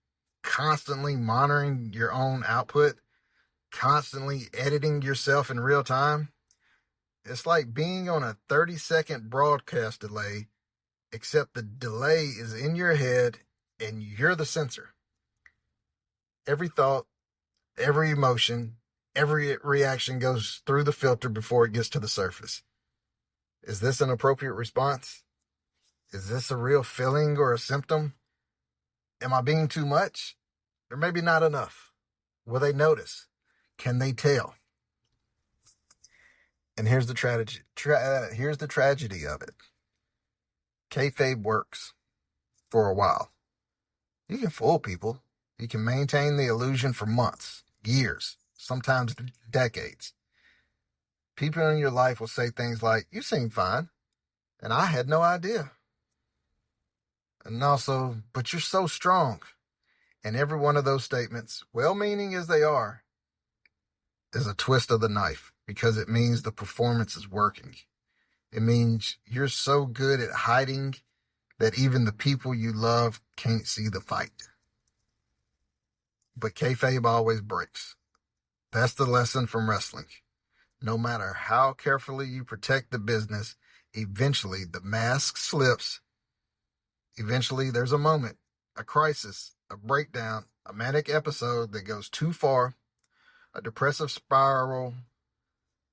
Constantly monitoring your own output, constantly editing yourself in real time. It's like being on a 30-second broadcast delay, except the delay is in your head and you're the censor. Every thought, every emotion, every reaction goes through the filter before it gets to the surface. Is this an appropriate response? Is this a real feeling or a symptom? Am I being too much? Or maybe not enough? Will they notice? Can they tell? And here's the tragedy. Here's the tragedy of it. Kayfabe works for a while. You can fool people. You can maintain the illusion for months, years, sometimes decades. People in your life will say things like, "You seem fine," and I had no idea. And also, "But you're so strong." And every one of those statements, well-meaning as they are, is a twist of the knife because it means the performance is working. It means you're so good at hiding that even the people you love can't see the fight. But kayfabe always breaks. That's the lesson from wrestling. No matter how carefully you protect the business, eventually the mask slips. Eventually there's a moment, a crisis, a breakdown, a manic episode that goes too far, a depressive spiral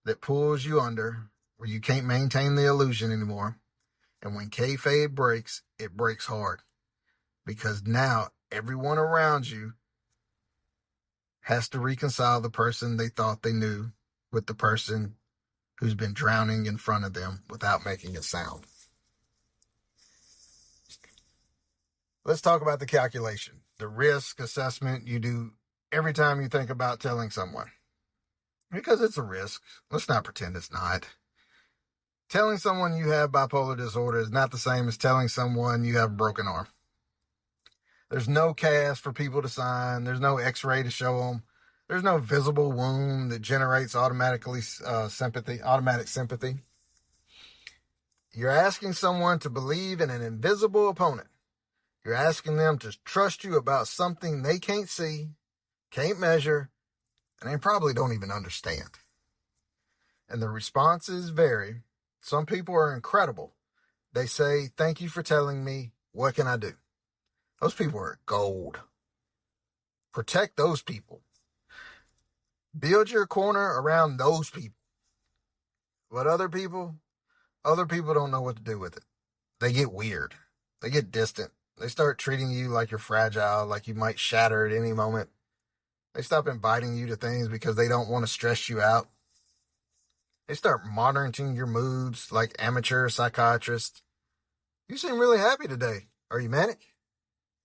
that pulls you under, where you can't maintain the illusion anymore. And when kayfabe breaks, it breaks hard. Because now everyone around you has to reconcile the person they thought they knew with the person who's been drowning in front of them without making a sound. Let's talk about the calculation, the risk assessment you do every time you think about telling someone. Because it's a risk. Let's not pretend it's not. Telling someone you have bipolar disorder is not the same as telling someone you have a broken arm. There's no cast for people to sign. There's no x-ray to show them. There's no visible wound that generates automatic sympathy. You're asking someone to believe in an invisible opponent. You're asking them to trust you about something they can't see, can't measure, and they probably don't even understand. And the responses vary. Some people are incredible. They say, "Thank you for telling me. What can I do?" Those people are gold. Protect those people. Build your corner around those people. But other people don't know what to do with it. They get weird. They get distant. They start treating you like you're fragile, like you might shatter at any moment. They stop inviting you to things because they don't want to stress you out. They start monitoring your moods like amateur psychiatrists. "You seem really happy today. Are you manic?"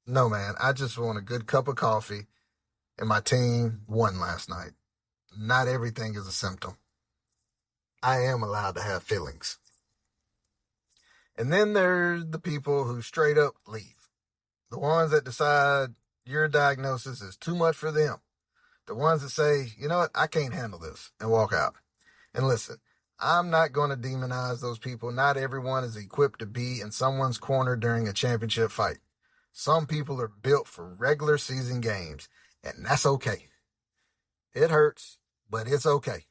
"No, man, I just want a good cup of coffee and my team won last night." Not everything is a symptom. I am allowed to have feelings. And then there's the people who straight up leave. The ones that decide your diagnosis is too much for them. The ones that say, "You know what, I can't handle this," and walk out. And listen, I'm not going to demonize those people. Not everyone is equipped to be in someone's corner during a championship fight. Some people are built for regular season games, and that's okay. It hurts, but it's okay.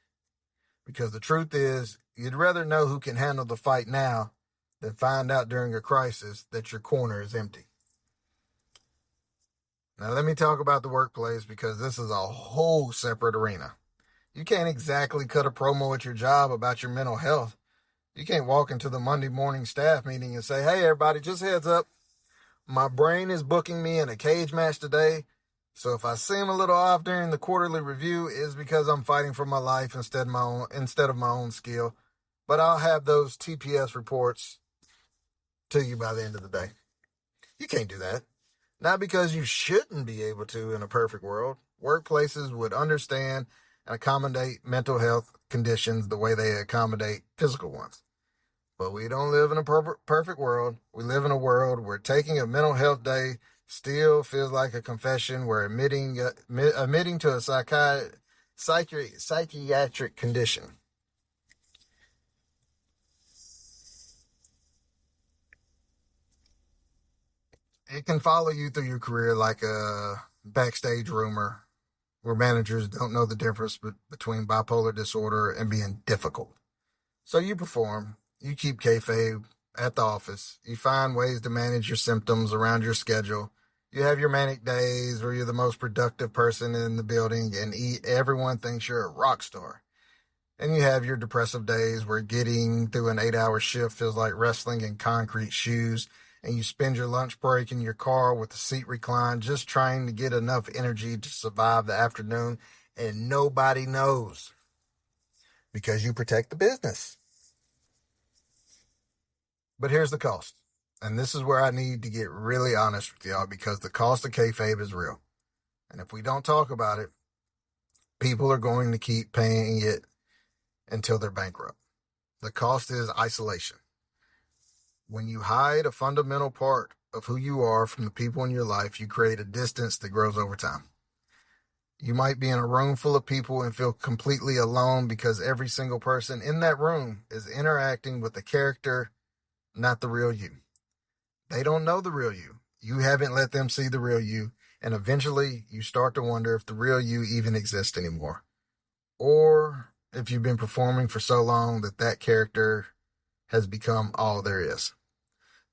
Because the truth is, you'd rather know who can handle the fight now than find out during a crisis that your corner is empty. Now let me talk about the workplace because this is a whole separate arena. You can't exactly cut a promo at your job about your mental health. You can't walk into the Monday morning staff meeting and say, "Hey everybody, just heads up. My brain is booking me in a cage match today. So if I seem a little off during the quarterly review, it's because I'm fighting for my life instead of my own skill. But I'll have those TPS reports to you by the end of the day." You can't do that. Not because you shouldn't be able to in a perfect world. Workplaces would understand and accommodate mental health conditions the way they accommodate physical ones. But we don't live in a perfect world. We live in a world where taking a mental health day still feels like a confession, where admitting to a psychiatric condition. It can follow you through your career like a backstage rumor where managers don't know the difference between bipolar disorder and being difficult. So you perform, you keep kayfabe at the office, you find ways to manage your symptoms around your schedule. You have your manic days where you're the most productive person in the building and everyone thinks you're a rock star. And you have your depressive days where getting through an 8-hour shift feels like wrestling in concrete shoes, and you spend your lunch break in your car with the seat reclined, just trying to get enough energy to survive the afternoon, and nobody knows because you protect the business. But here's the cost. And this is where I need to get really honest with y'all, because the cost of kayfabe is real. And if we don't talk about it, people are going to keep paying it until they're bankrupt. The cost is isolation. When you hide a fundamental part of who you are from the people in your life, you create a distance that grows over time. You might be in a room full of people and feel completely alone because every single person in that room is interacting with the character, not the real you. They don't know the real you. You haven't let them see the real you, and eventually you start to wonder if the real you even exists anymore. Or if you've been performing for so long that character has become all there is.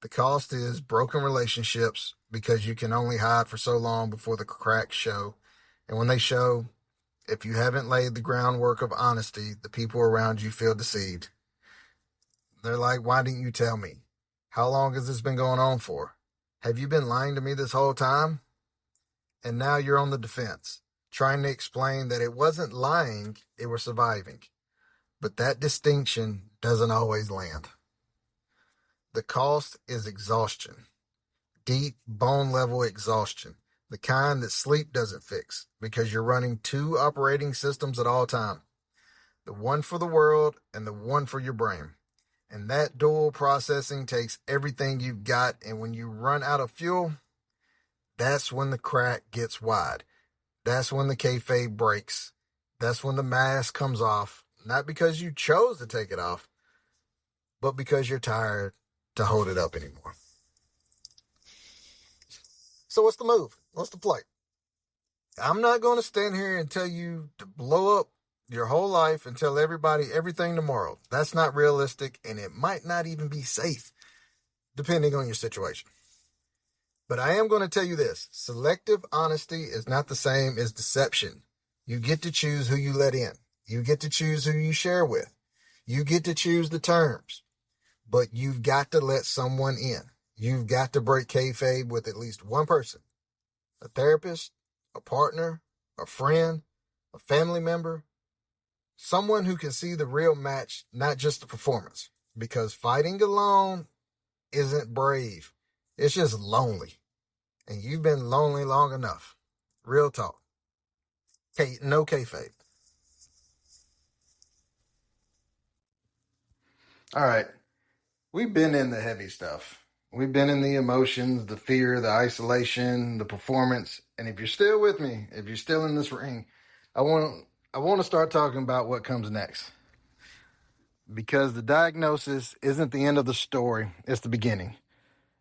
The cost is broken relationships because you can only hide for so long before the cracks show. And when they show, if you haven't laid the groundwork of honesty, the people around you feel deceived. They're like, why didn't you tell me? How long has this been going on for? Have you been lying to me this whole time? And now you're on the defense, trying to explain that it wasn't lying, it was surviving. But that distinction doesn't always land. The cost is exhaustion. Deep, bone-level exhaustion. The kind that sleep doesn't fix, because you're running 2 operating systems at all time. The one for the world and the one for your brain. And that dual processing takes everything you've got, and when you run out of fuel, that's when the crack gets wide. That's when the kayfabe breaks. That's when the mask comes off, not because you chose to take it off, but because you're tired to hold it up anymore. So what's the move? What's the play? I'm not going to stand here and tell you to blow up your whole life and tell everybody everything tomorrow. That's not realistic, and it might not even be safe, depending on your situation. But I am going to tell you this. Selective honesty is not the same as deception. You get to choose who you let in. You get to choose who you share with. You get to choose the terms. But you've got to let someone in. You've got to break kayfabe with at least one person. A therapist, a partner, a friend, a family member. Someone who can see the real match, not just the performance. Because fighting alone isn't brave. It's just lonely. And you've been lonely long enough. Real talk. No kayfabe. All right. We've been in the heavy stuff. We've been in the emotions, the fear, the isolation, the performance. And if you're still with me, if you're still in this ring, I want to start talking about what comes next. Because the diagnosis isn't the end of the story, it's the beginning.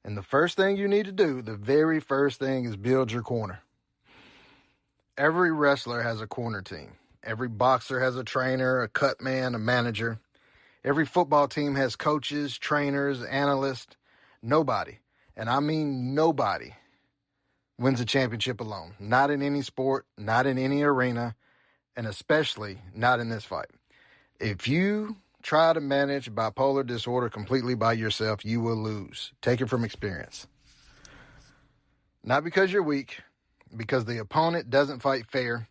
And the first thing you need to do, the very first thing, is build your corner. Every wrestler has a corner team. Every boxer has a trainer, a cut man, a manager. Every football team has coaches, trainers, analysts. Nobody, and I mean nobody, wins a championship alone. Not in any sport, not in any arena, and especially not in this fight. If you try to manage bipolar disorder completely by yourself, you will lose. Take it from experience. Not because you're weak, because the opponent doesn't fight fair,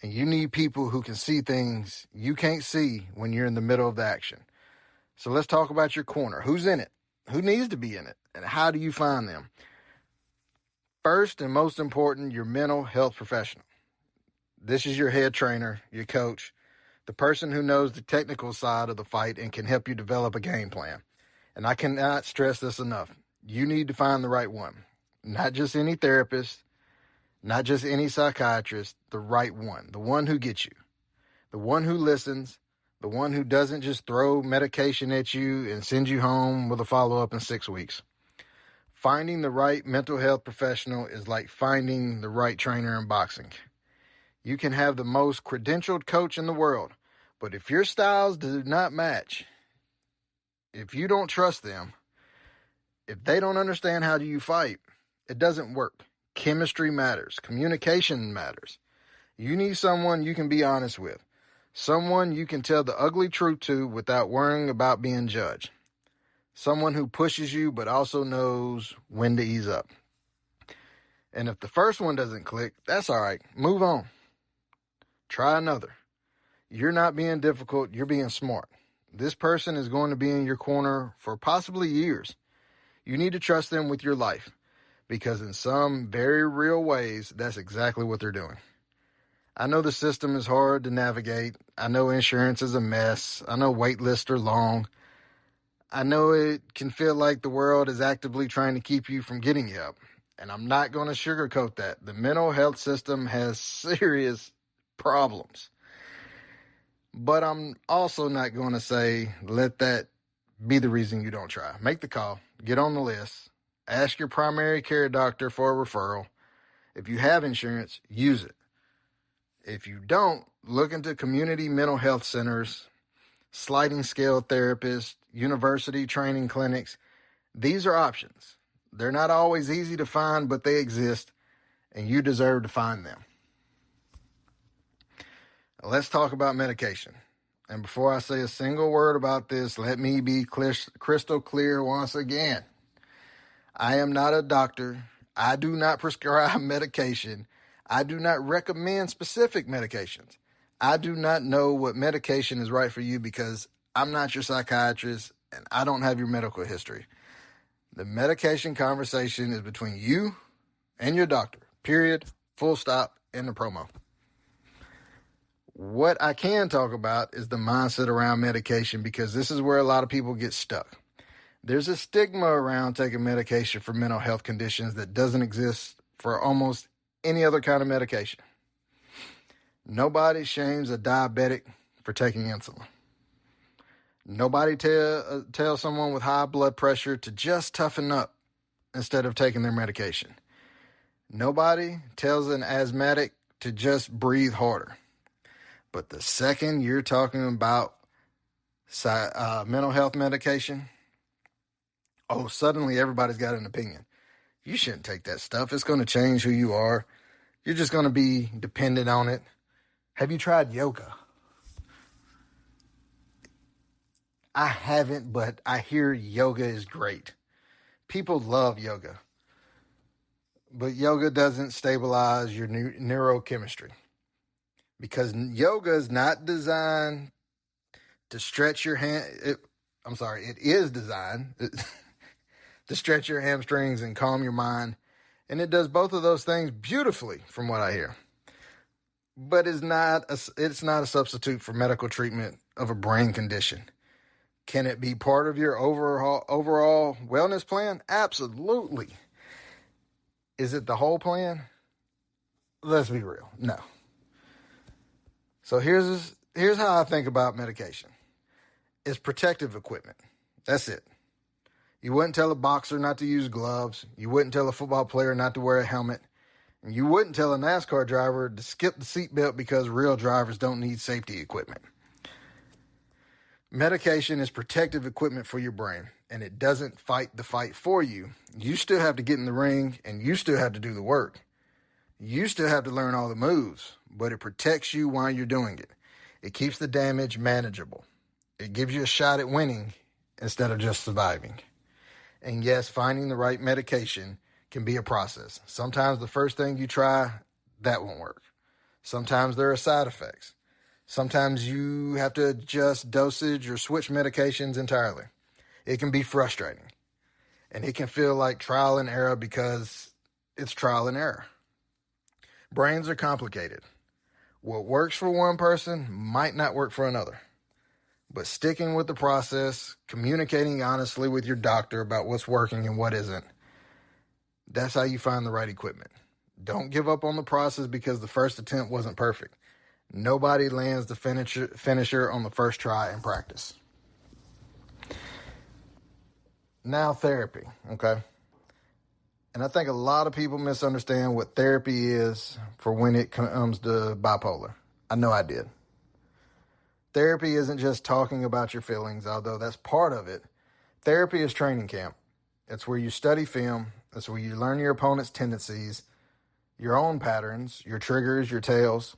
and you need people who can see things you can't see when you're in the middle of the action. So let's talk about your corner. Who's in it? Who needs to be in it? And how do you find them? First and most important, your mental health professional. This is your head trainer, your coach, the person who knows the technical side of the fight and can help you develop a game plan. And I cannot stress this enough. You need to find the right one. Not just any therapist, not just any psychiatrist, the right one. The one who gets you. The one who listens. The one who doesn't just throw medication at you and send you home with a follow-up in 6 weeks. Finding the right mental health professional is like finding the right trainer in boxing. You can have the most credentialed coach in the world, but if your styles do not match, if you don't trust them, if they don't understand how you fight, it doesn't work. Chemistry matters. Communication matters. You need someone you can be honest with. Someone you can tell the ugly truth to without worrying about being judged. Someone who pushes you but also knows when to ease up. And if the first one doesn't click, that's all right. Move on. Try another. You're not being difficult. You're being smart. This person is going to be in your corner for possibly years. You need to trust them with your life because in some very real ways, that's exactly what they're doing. I know the system is hard to navigate. I know insurance is a mess. I know wait lists are long. I know it can feel like the world is actively trying to keep you from getting help. And I'm not going to sugarcoat that. The mental health system has serious problems. But I'm also not going to say, let that be the reason you don't try. Make the call. Get on the list. Ask your primary care doctor for a referral. If you have insurance, use it. If you don't, look into community mental health centers, sliding scale therapists, university training clinics. These are options. They're not always easy to find, but they exist, and you deserve to find them. Let's talk about medication. And before I say a single word about this, let me be crystal clear once again. I am not a doctor. I do not prescribe medication. I do not recommend specific medications. I do not know what medication is right for you because I'm not your psychiatrist and I don't have your medical history. The medication conversation is between you and your doctor, period, full stop, end of promo. What I can talk about is the mindset around medication because this is where a lot of people get stuck. There's a stigma around taking medication for mental health conditions that doesn't exist for almost any other kind of medication. Nobody shames a diabetic for taking insulin. Nobody tells someone with high blood pressure to just toughen up instead of taking their medication. Nobody tells an asthmatic to just breathe harder. But the second you're talking about mental health medication, suddenly everybody's got an opinion. You shouldn't take that stuff. It's going to change who you are. You're just going to be dependent on it. Have you tried yoga? I haven't, but I hear yoga is great. People love yoga. But yoga doesn't stabilize your neurochemistry. Because yoga is not designed to stretch your hand. It is designed to stretch your hamstrings and calm your mind. And it does both of those things beautifully, from what I hear. But it's not a substitute for medical treatment of a brain condition. Can it be part of your overall wellness plan? Absolutely. Is it the whole plan? Let's be real. No. So here's how I think about medication. It's protective equipment. That's it. You wouldn't tell a boxer not to use gloves. You wouldn't tell a football player not to wear a helmet. And you wouldn't tell a NASCAR driver to skip the seatbelt because real drivers don't need safety equipment. Medication is protective equipment for your brain, and it doesn't fight the fight for you. You still have to get in the ring, and you still have to do the work. You still have to learn all the moves, but it protects you while you're doing it. It keeps the damage manageable. It gives you a shot at winning instead of just surviving. And yes, finding the right medication can be a process. Sometimes the first thing you try, that won't work. Sometimes there are side effects. Sometimes you have to adjust dosage or switch medications entirely. It can be frustrating. And it can feel like trial and error because it's trial and error. Brains are complicated. What works for one person might not work for another. But sticking with the process, communicating honestly with your doctor about what's working and what isn't, that's how you find the right equipment. Don't give up on the process because the first attempt wasn't perfect. Nobody lands the finisher on the first try in practice. Now, therapy, okay? And I think a lot of people misunderstand what therapy is for when it comes to bipolar. I know I did. Therapy isn't just talking about your feelings, although that's part of it. Therapy is training camp. It's where you study film. It's where you learn your opponent's tendencies, your own patterns, your triggers, your tales.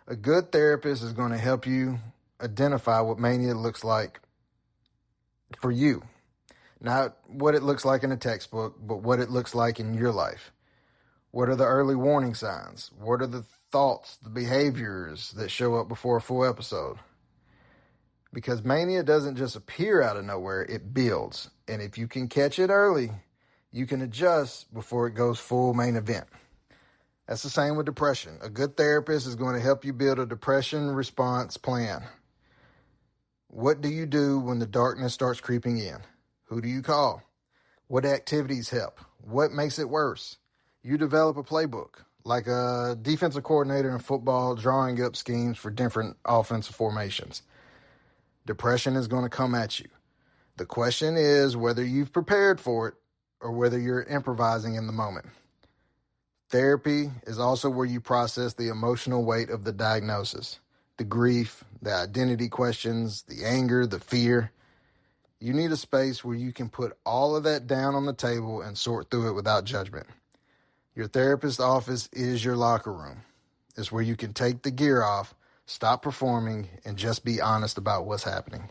A good therapist is going to help you identify what mania looks like for you. Not what it looks like in a textbook, but what it looks like in your life. What are the early warning signs? What are the thoughts, the behaviors that show up before a full episode? Because mania doesn't just appear out of nowhere, it builds. And if you can catch it early, you can adjust before it goes full main event. That's the same with depression. A good therapist is going to help you build a depression response plan. What do you do when the darkness starts creeping in? Who do you call? What activities help? What makes it worse? You develop a playbook, like a defensive coordinator in football drawing up schemes for different offensive formations. Depression is going to come at you. The question is whether you've prepared for it or whether you're improvising in the moment. Therapy is also where you process the emotional weight of the diagnosis, the grief, the identity questions, the anger, the fear. You need a space where you can put all of that down on the table and sort through it without judgment. Your therapist's office is your locker room. It's where you can take the gear off, stop performing, and just be honest about what's happening.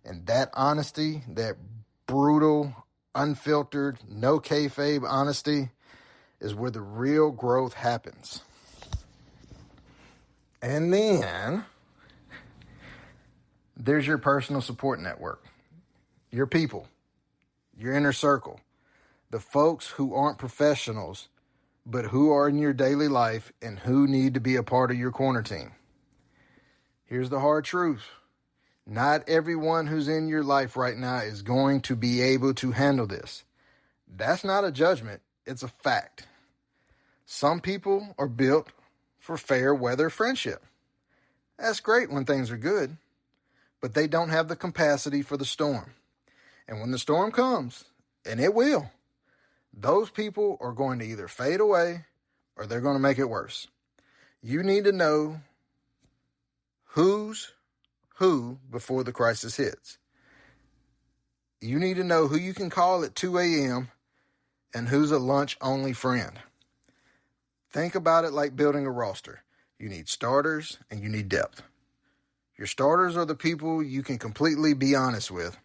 And that honesty, that brutal, unfiltered, no kayfabe honesty, is where the real growth happens. And then there's your personal support network, your people, your inner circle, the folks who aren't professionals, but who are in your daily life and who need to be a part of your corner team. Here's the hard truth. Not everyone who's in your life right now is going to be able to handle this. That's not a judgment. It's a fact. Some people are built for fair weather friendship. That's great when things are good, but they don't have the capacity for the storm. And when the storm comes, and it will, those people are going to either fade away or they're going to make it worse. You need to know who's who before the crisis hits. You need to know who you can call at 2 a.m. and who's a lunch-only friend. Think about it like building a roster. You need starters and you need depth. Your starters are the people you can completely be honest with,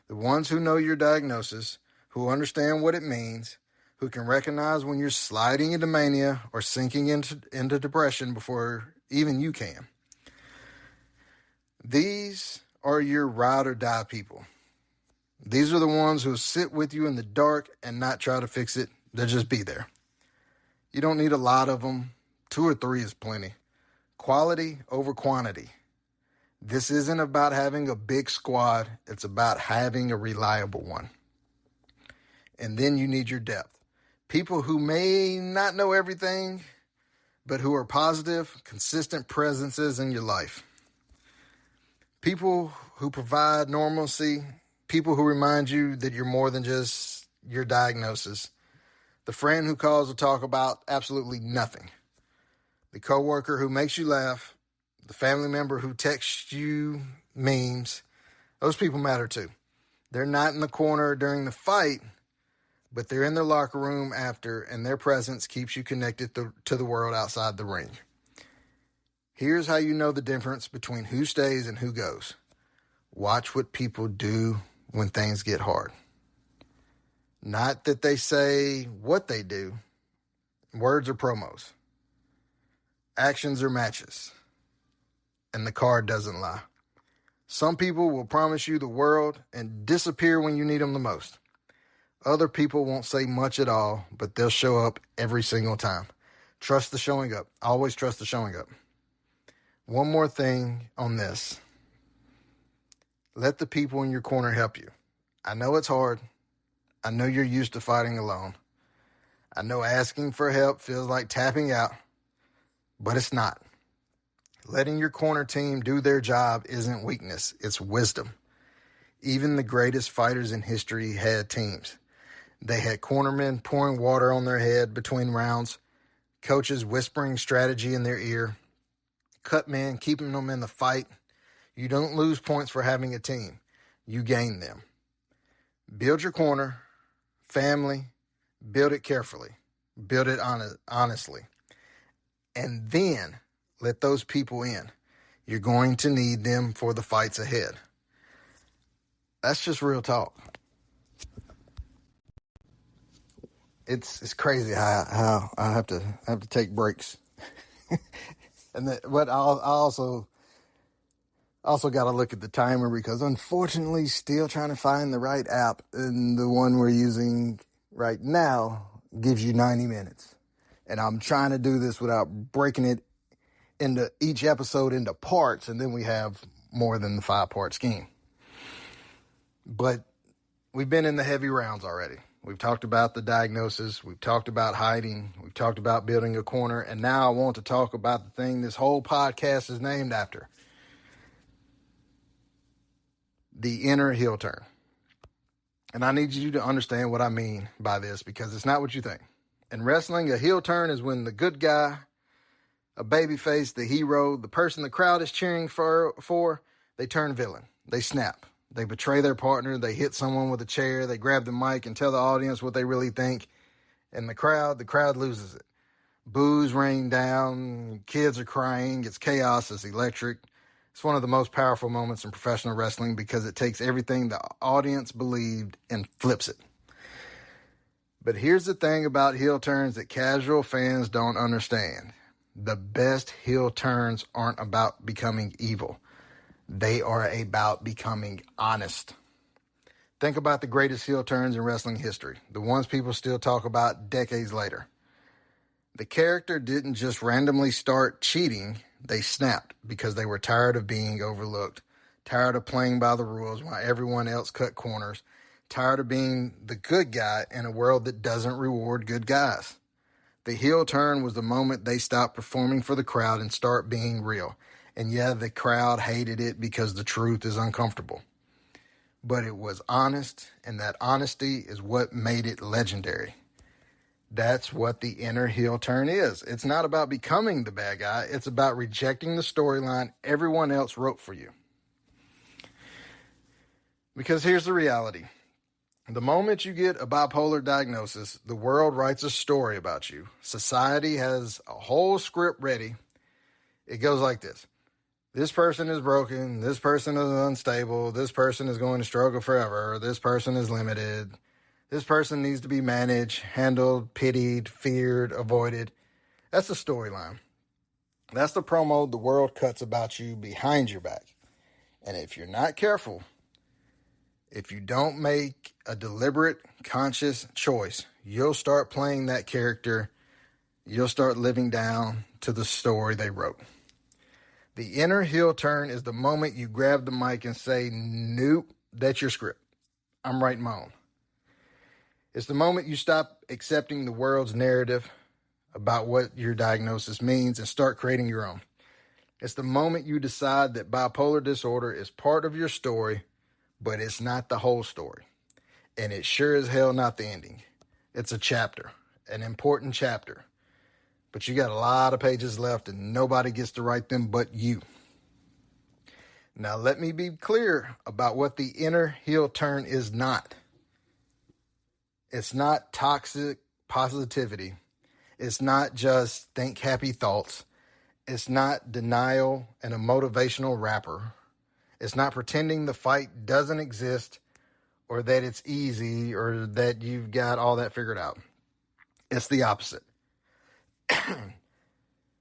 the ones who know your diagnosis, who understand what it means, who can recognize when you're sliding into mania or sinking into depression before even you can. These are your ride or die people. These are the ones who sit with you in the dark and not try to fix it. They'll just be there. You don't need a lot of them. 2 or 3 is plenty. Quality over quantity. This isn't about having a big squad. It's about having a reliable one. And then you need your depth. People who may not know everything, but who are positive, consistent presences in your life. People who provide normalcy. People who remind you that you're more than just your diagnosis. The friend who calls to talk about absolutely nothing. The coworker who makes you laugh. The family member who texts you memes. Those people matter too. They're not in the corner during the fight, but they're in the locker room after, and their presence keeps you connected to the world outside the ring. Here's how you know the difference between who stays and who goes. Watch what people do when things get hard. Not that they say what they do. Words are promos. Actions are matches. And the card doesn't lie. Some people will promise you the world and disappear when you need them the most. Other people won't say much at all, but they'll show up every single time. Trust the showing up. Always trust the showing up. One more thing on this. Let the people in your corner help you. I know it's hard. I know you're used to fighting alone. I know asking for help feels like tapping out, but it's not. Letting your corner team do their job isn't weakness, it's wisdom. Even the greatest fighters in history had teams. They had cornermen pouring water on their head between rounds, coaches whispering strategy in their ear, cut men keeping them in the fight. You don't lose points for having a team. You gain them. Build your corner, family, build it carefully, build it honestly, and then let those people in. You're going to need them for the fights ahead. That's just real talk. It's crazy how I have to take breaks, but I also got to look at the timer because unfortunately, still trying to find the right app, and the one we're using right now gives you 90 minutes, and I'm trying to do this without breaking it into each episode into parts, and then we have more than the 5-part scheme. But we've been in the heavy rounds already. We've talked about the diagnosis. We've talked about hiding. We've talked about building a corner. And now I want to talk about the thing this whole podcast is named after. The inner heel turn. And I need you to understand what I mean by this because it's not what you think. In wrestling, a heel turn is when the good guy, a babyface, the hero, the person the crowd is cheering for, they turn villain. They snap. They betray their partner. They hit someone with a chair. They grab the mic and tell the audience what they really think. And the crowd loses it. Boos rain down. Kids are crying. It's chaos. It's electric. It's one of the most powerful moments in professional wrestling because it takes everything the audience believed and flips it. But here's the thing about heel turns that casual fans don't understand. The best heel turns aren't about becoming evil. They are about becoming honest. Think about the greatest heel turns in wrestling history, the ones people still talk about decades later. The character didn't just randomly start cheating, they snapped because they were tired of being overlooked, tired of playing by the rules while everyone else cut corners, tired of being the good guy in a world that doesn't reward good guys. The heel turn was the moment they stopped performing for the crowd and start being real. And yeah, the crowd hated it because the truth is uncomfortable. But it was honest, and that honesty is what made it legendary. That's what the inner heel turn is. It's not about becoming the bad guy. It's about rejecting the storyline everyone else wrote for you. Because here's the reality. The moment you get a bipolar diagnosis, the world writes a story about you. Society has a whole script ready. It goes like this. This person is broken. This person is unstable. This person is going to struggle forever. This person is limited. This person needs to be managed, handled, pitied, feared, avoided. That's the storyline. That's the promo the world cuts about you behind your back. And if you're not careful, if you don't make a deliberate, conscious choice, you'll start playing that character. You'll start living down to the story they wrote. The inner heel turn is the moment you grab the mic and say, nope, that's your script. I'm writing my own. It's the moment you stop accepting the world's narrative about what your diagnosis means and start creating your own. It's the moment you decide that bipolar disorder is part of your story, but it's not the whole story. And it's sure as hell not the ending. It's a chapter, an important chapter. But you got a lot of pages left and nobody gets to write them but you. Now let me be clear about what the inner heel turn is not. It's not toxic positivity. It's not just think happy thoughts. It's not denial and a motivational rapper. It's not pretending the fight doesn't exist or that it's easy or that you've got all that figured out. It's the opposite.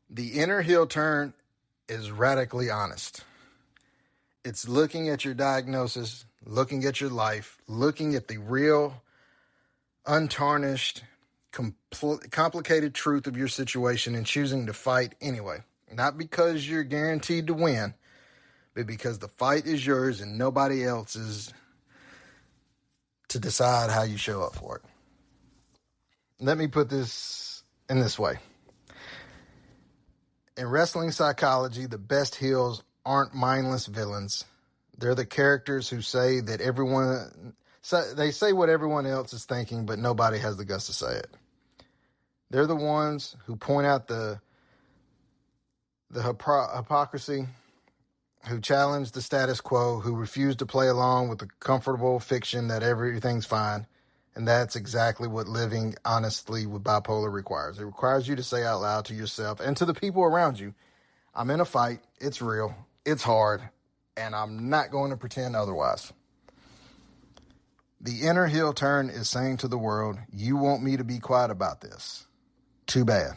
The inner heel turn is radically honest. It's looking at your diagnosis, looking at your life, looking at the real, untarnished, complicated truth of your situation and choosing to fight anyway. Not because you're guaranteed to win, but because the fight is yours and nobody else's to decide how you show up for it. Let me put this in this way. In wrestling psychology, the best heels aren't mindless villains. They're the characters who say they say what everyone else is thinking, but nobody has the guts to say it. They're the ones who point out the hypocrisy, who challenge the status quo, who refuse to play along with the comfortable fiction that everything's fine. And that's exactly what living honestly with bipolar requires. It requires you to say out loud to yourself and to the people around you, I'm in a fight, it's real, it's hard, and I'm not going to pretend otherwise. The inner heel turn is saying to the world, you want me to be quiet about this? Too bad.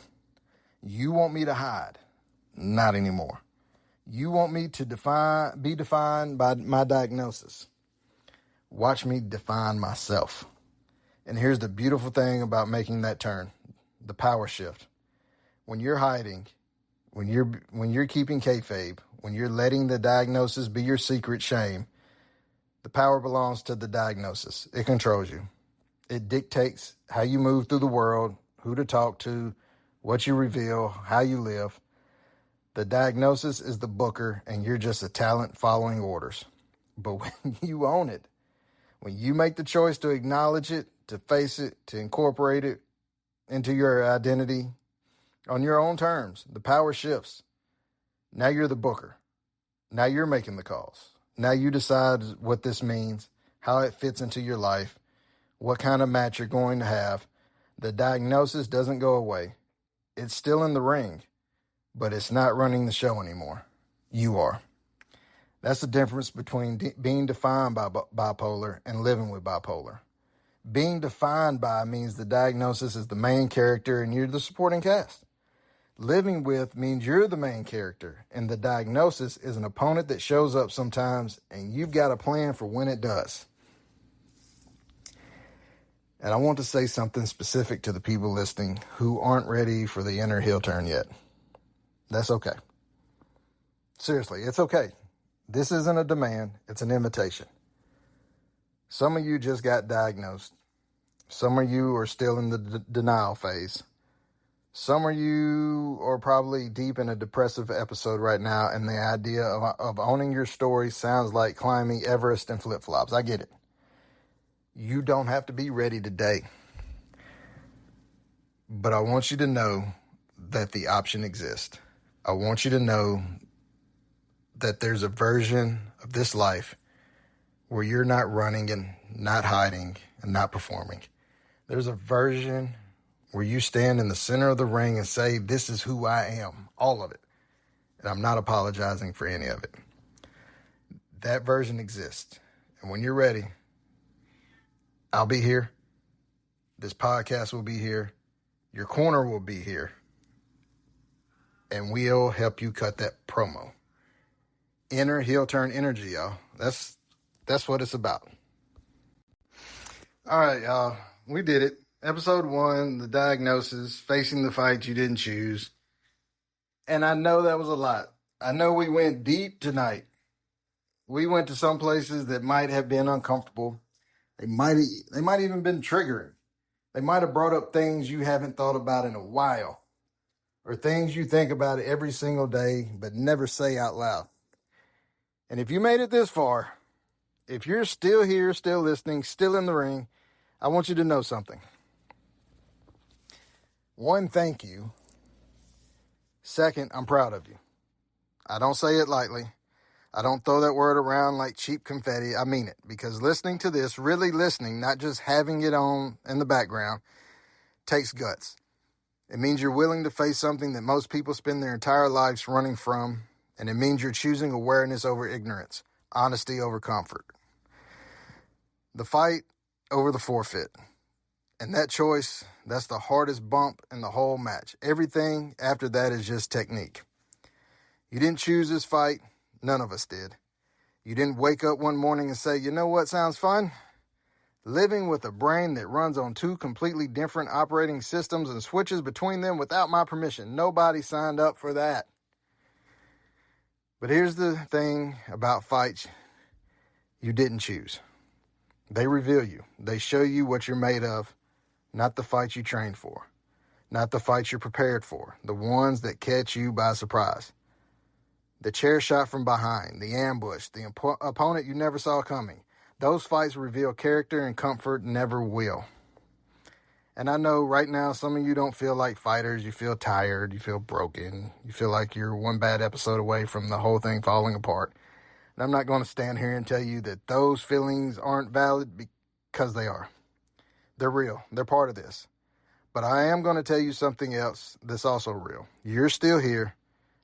You want me to hide? Not anymore. You want me to be defined by my diagnosis? Watch me define myself. And here's the beautiful thing about making that turn, the power shift. When you're hiding, when you're keeping kayfabe, when you're letting the diagnosis be your secret shame, the power belongs to the diagnosis. It controls you. It dictates how you move through the world, who to talk to, what you reveal, how you live. The diagnosis is the booker, and you're just a talent following orders. But when you own it, when you make the choice to acknowledge it, to face it, to incorporate it into your identity on your own terms, the power shifts. Now you're the booker. Now you're making the calls. Now you decide what this means, how it fits into your life, what kind of match you're going to have. The diagnosis doesn't go away. It's still in the ring, but it's not running the show anymore. You are. That's the difference between being defined by bipolar and living with bipolar. Being defined by means the diagnosis is the main character and you're the supporting cast. Living with means you're the main character and the diagnosis is an opponent that shows up sometimes and you've got a plan for when it does. And I want to say something specific to the people listening who aren't ready for the inner heel turn yet. That's okay. Seriously, it's okay. This isn't a demand, it's an invitation. Some of you just got diagnosed. Some of you are still in the denial phase. Some of you are probably deep in a depressive episode right now, and the idea of owning your story sounds like climbing Everest in flip-flops. I get it. You don't have to be ready today. But I want you to know that the option exists. I want you to know that there's a version of this life where you're not running and not hiding and not performing. There's a version where you stand in the center of the ring and say, this is who I am, all of it. And I'm not apologizing for any of it. That version exists. And when you're ready, I'll be here. This podcast will be here. Your corner will be here. And we'll help you cut that promo. Inner heel turn energy, y'all. That's what it's about. All right, y'all. We did it. Episode 1, the diagnosis, facing the fight you didn't choose. And I know that was a lot. I know we went deep tonight. We went to some places that might have been uncomfortable. They might even been triggering. They might have brought up things you haven't thought about in a while. Or things you think about every single day but never say out loud. And if you made it this far, if you're still here, still listening, still in the ring, I want you to know something. 1, thank you. 2, I'm proud of you. I don't say it lightly. I don't throw that word around like cheap confetti. I mean it, because listening to this, really listening, not just having it on in the background, takes guts. It means you're willing to face something that most people spend their entire lives running from, and it means you're choosing awareness over ignorance, honesty over comfort. The fight over the forfeit. And that choice, that's the hardest bump in the whole match. Everything after that is just technique. You didn't choose this fight. None of us did. You didn't wake up one morning and say, you know what sounds fun? Living with a brain that runs on 2 completely different operating systems and switches between them without my permission. Nobody signed up for that. But here's the thing about fights you didn't choose. They reveal you. They show you what you're made of, not the fights you trained for, not the fights you're prepared for, the ones that catch you by surprise. The chair shot from behind, the ambush, the opponent you never saw coming. Those fights reveal character and comfort never will. And I know right now some of you don't feel like fighters. You feel tired. You feel broken. You feel like you're one bad episode away from the whole thing falling apart. And I'm not going to stand here and tell you that those feelings aren't valid, because they are. They're real. They're part of this. But I am going to tell you something else that's also real. You're still here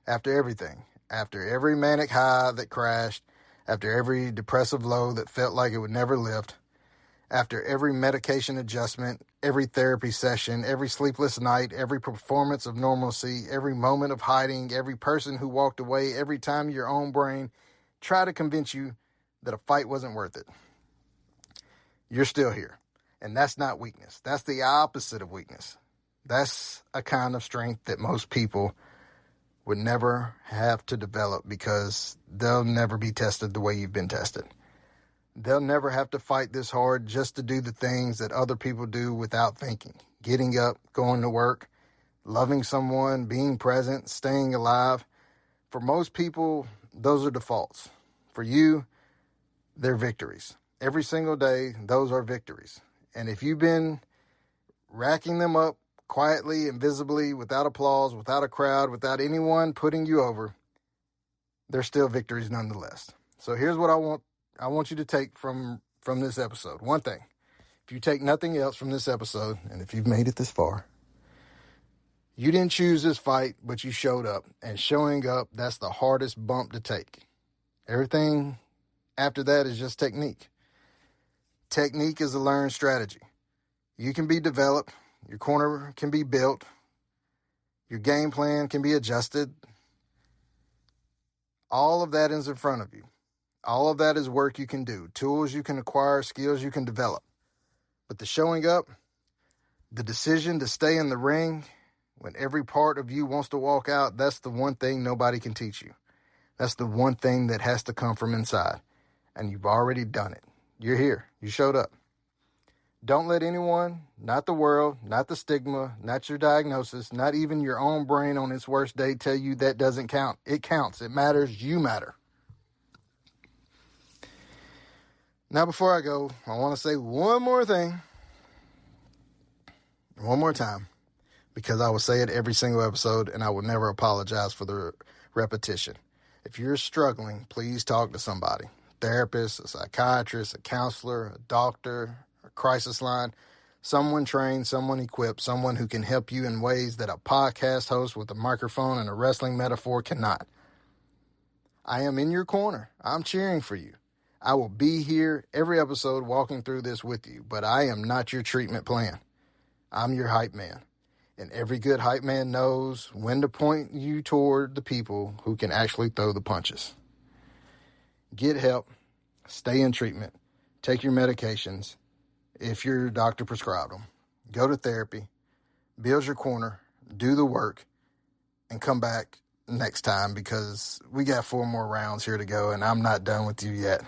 after everything. After every manic high that crashed. After every depressive low that felt like it would never lift. After every medication adjustment, every therapy session, every sleepless night, every performance of normalcy, every moment of hiding, every person who walked away, every time your own brain tried to convince you that a fight wasn't worth it. You're still here. And that's not weakness. That's the opposite of weakness. That's a kind of strength that most people would never have to develop, because they'll never be tested the way you've been tested. They'll never have to fight this hard just to do the things that other people do without thinking. Getting up, going to work, loving someone, being present, staying alive. For most people, those are defaults. For you, they're victories. Every single day, those are victories. And if you've been racking them up quietly, invisibly, without applause, without a crowd, without anyone putting you over, they're still victories nonetheless. So here's what I want you to take from this episode. One thing. If you take nothing else from this episode, and if you've made it this far, you didn't choose this fight, but you showed up. And showing up, that's the hardest bump to take. Everything after that is just technique. Technique is a learned strategy. You can be developed. Your corner can be built. Your game plan can be adjusted. All of that is in front of you. All of that is work you can do, tools you can acquire, skills you can develop. But the showing up, the decision to stay in the ring when every part of you wants to walk out, that's the one thing nobody can teach you. That's the one thing that has to come from inside. And you've already done it. You're here. You showed up. Don't let anyone, not the world, not the stigma, not your diagnosis, not even your own brain on its worst day tell you that doesn't count. It counts. It matters. You matter. Now, before I go, I want to say one more thing, one more time, because I will say it every single episode, and I will never apologize for the repetition. If you're struggling, please talk to somebody. A therapist, a psychiatrist, a counselor, a doctor, a crisis line, someone trained, someone equipped, someone who can help you in ways that a podcast host with a microphone and a wrestling metaphor cannot. I am in your corner. I'm cheering for you. I will be here every episode walking through this with you, but I am not your treatment plan. I'm your hype man. And every good hype man knows when to point you toward the people who can actually throw the punches. Get help. Stay in treatment. Take your medications if your doctor prescribed them. Go to therapy. Build your corner. Do the work. And come back next time, because we got 4 more rounds here to go, and I'm not done with you yet.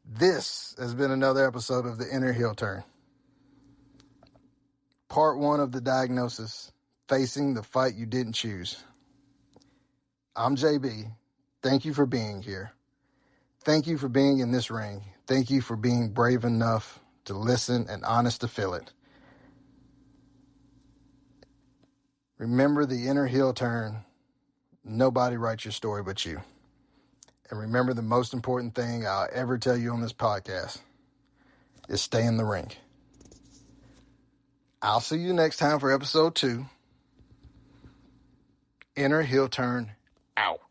This has been another episode of The Inner Heel Turn. Part 1 of the diagnosis, facing the fight you didn't choose. I'm JB. Thank you for being here. Thank you for being in this ring. Thank you for being brave enough to listen and honest to feel it. Remember the inner heel turn. Nobody writes your story but you. And remember, the most important thing I'll ever tell you on this podcast is stay in the ring. I'll see you next time for episode 2. Inner heel turn out.